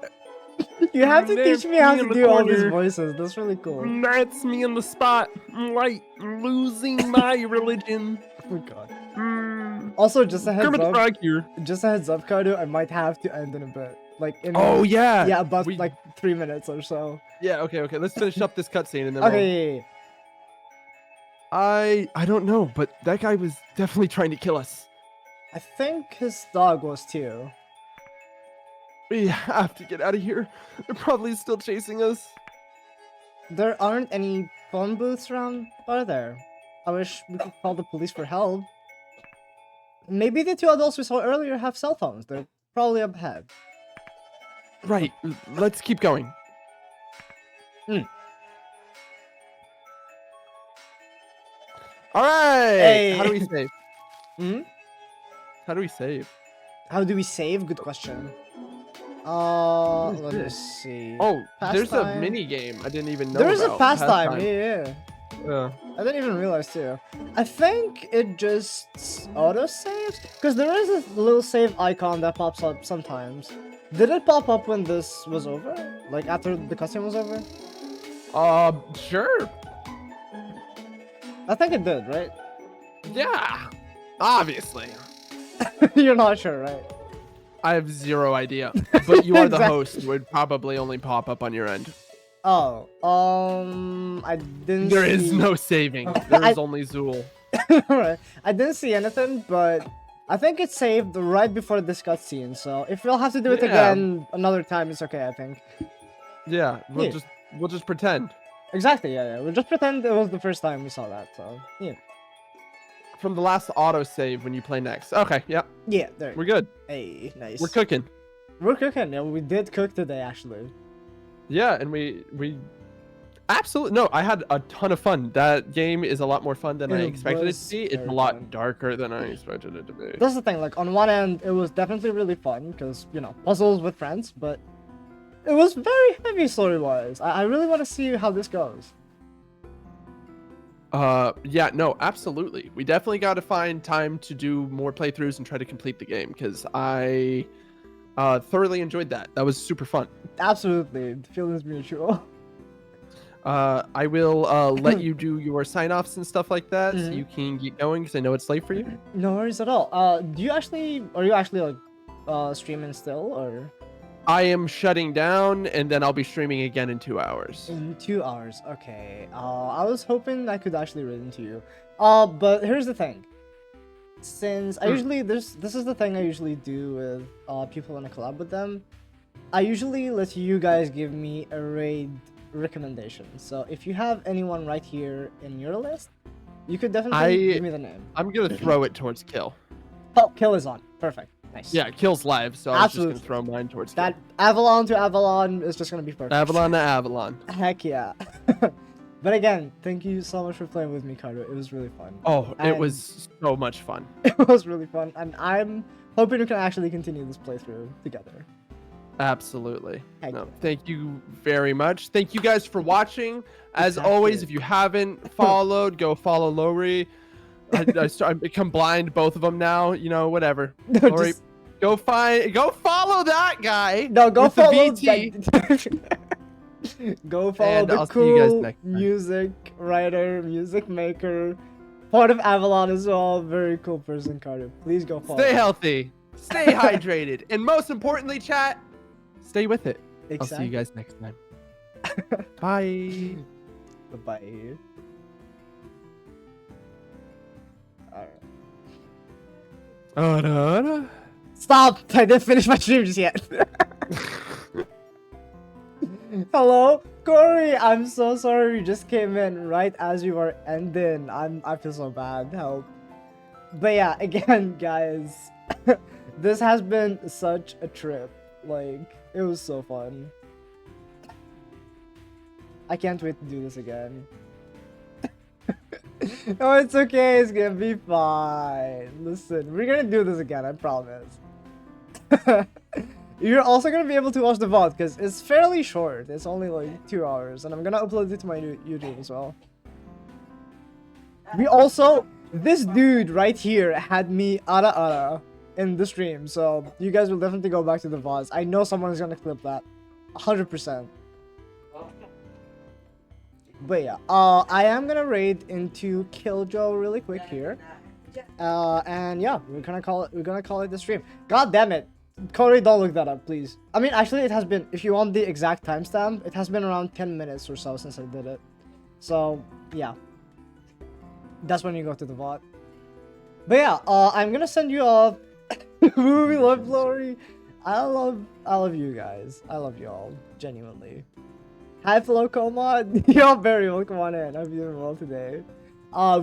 You have to teach me how to do all these voices. That's really cool. That's me on the spot. Right, losing my religion. Oh my god. Also, just a heads Kermit the up. Frog here. Just a heads up, Cardo. I might have to end in a bit. Like in. Oh yeah. Yeah, about We- like 3 minutes or so. Yeah. Okay. Let's finish up this cutscene and then. Okay. We'll... I don't know, but that guy was definitely trying to kill us. I think his dog was too. We have to get out of here. They're probably still chasing us. There aren't any phone booths around, are there? I wish we could call the police for help. Maybe the two adults we saw earlier have cell phones. They're probably up ahead. Right. Let's keep going. All right. Hey. How do we save? Hmm? How do we save? How do we save? Good question. What is Let me this? see. Oh, there's a Pastime. mini game I didn't even know There is a about. pastime. Yeah. Yeah. I didn't even realize too. I think it just auto saves because there is a little save icon that pops up sometimes. Did it pop up when this was over? Like after the cutscene was over? Sure. I think it did, right? Yeah. Obviously. You're not sure, right? I have zero idea. But you are the Exactly. host. It would probably only pop up on your end. Oh, I didn't. There is see... no saving. There I- is only Zool. Alright, I didn't see anything, but I think it saved right before this cutscene. So if you'll have to do it Yeah. again another time, it's okay. I think. Yeah. We'll Yeah. just pretend. Exactly. Yeah. We'll just pretend it was the first time we saw that. So yeah. From the last autosave when you play next. Okay, yeah. Yeah. There. We're good. Hey, nice. We're cooking. We're cooking. Yeah, we did cook today actually. Yeah, and we absolutely no, I had a ton of fun. That game is a lot more fun than I It expected it was to be. It's a very lot fun. darker than I expected it to be. That's the thing. Like on one end, it was definitely really fun because puzzles with friends, but it was very heavy story-wise. I really want to see how this goes. Yeah, no, absolutely. We definitely got to find time to do more playthroughs and try to complete the game because I thoroughly enjoyed that. That was super fun. Absolutely, the feelings mutual. I will let you do your sign-offs and stuff like that, so Mhm. you can get going because I know it's late for you. No worries at all. Are you actually like streaming still or I am shutting down, and then I'll be streaming again in 2 hours. in 2 hours? Okay. I was hoping I could actually read into you. But here's the thing. Since I usually this is the thing I usually do with people when I collab with them. I usually let you guys give me a raid recommendation. So if you have anyone right here in your list, you could definitely give me the name. I'm gonna throw it towards Kill. Oh, Kill is on. Perfect. Nice. Yeah, Kill's live, so I was just Absolutely. gonna throw mine towards That Avalon to Avalon is just gonna be perfect. Kill. Avalon to Avalon. Heck yeah. But again, thank you so much for playing with me, Cardo. It was really fun. Oh, it And- was so much fun. It was really fun, and I'm hoping we can actually continue this playthrough together. Absolutely. Heck No, yeah. thank you very much. Thank you guys for watching. As Exactly. always, if you haven't followed, go follow Lori. I become blind, both of them now. You know, whatever. No, Lori, just go follow that guy. no, go with the follow VT. that. Go follow And the I'll see you guys cool next time. music writer, music maker, part of Avalon as well. Very cool person, Carter. Please go follow. Stay him. healthy, stay hydrated, and most importantly, chat, stay with it. I'll see you guys next time. Bye. Bye. Alright. Stop! I didn't finish my stream just yet. Hello, Corey. I'm so sorry you just came in right as we were ending. I feel so bad. Help. But yeah, again, guys, this has been such a trip. Like, it was so fun. I can't wait to do this again. Oh, it's okay. It's gonna be fine. Listen, we're gonna do this again. I promise. You're also gonna be able to watch the VOD because it's fairly short. It's only like 2 hours, and I'm gonna upload it to my YouTube as well. We also, this dude right here had me ara in the stream, so you guys will definitely go back to the VODs. I know someone is gonna clip that, 100%. But yeah, I am gonna raid into Killjoy really quick here, and yeah, we're gonna call it the stream. God damn it, Corey, don't look that up, please. I mean, actually, it has been. If you want the exact timestamp, it has been around 10 minutes or so since I did it. So yeah, that's when you go to the VOD. But yeah, I'm gonna send you off. We love Glory. I love you guys. I love you all, genuinely. Hi, Flow Coma. You're very welcome on in. Hope you're doing well today.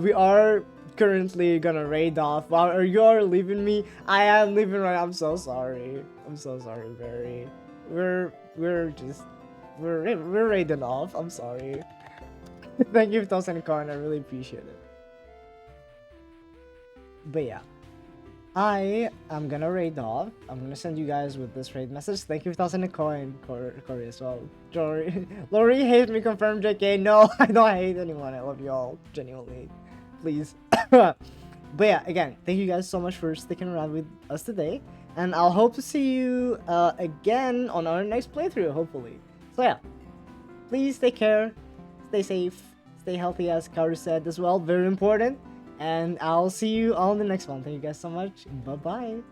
We are currently gonna raid off. Wow, you are leaving me. I am leaving right. I'm so sorry. I'm so sorry, Barry. We're raiding off. I'm sorry. Thank you for tossing a coin. I really appreciate it. But yeah. I am gonna raid off. I'm gonna send you guys with this raid message. Thank you for tossing a coin, Corey as well. Lori hates me, confirm JK. No, I don't hate anyone. I love you all, genuinely. Please. But yeah, again, thank you guys so much for sticking around with us today. And I'll hope to see you again on our next playthrough, hopefully. So yeah, please take care, stay safe, stay healthy, as Karu said as well. Very important. And I'll see you on the next one. Thank you guys so much. Bye-bye.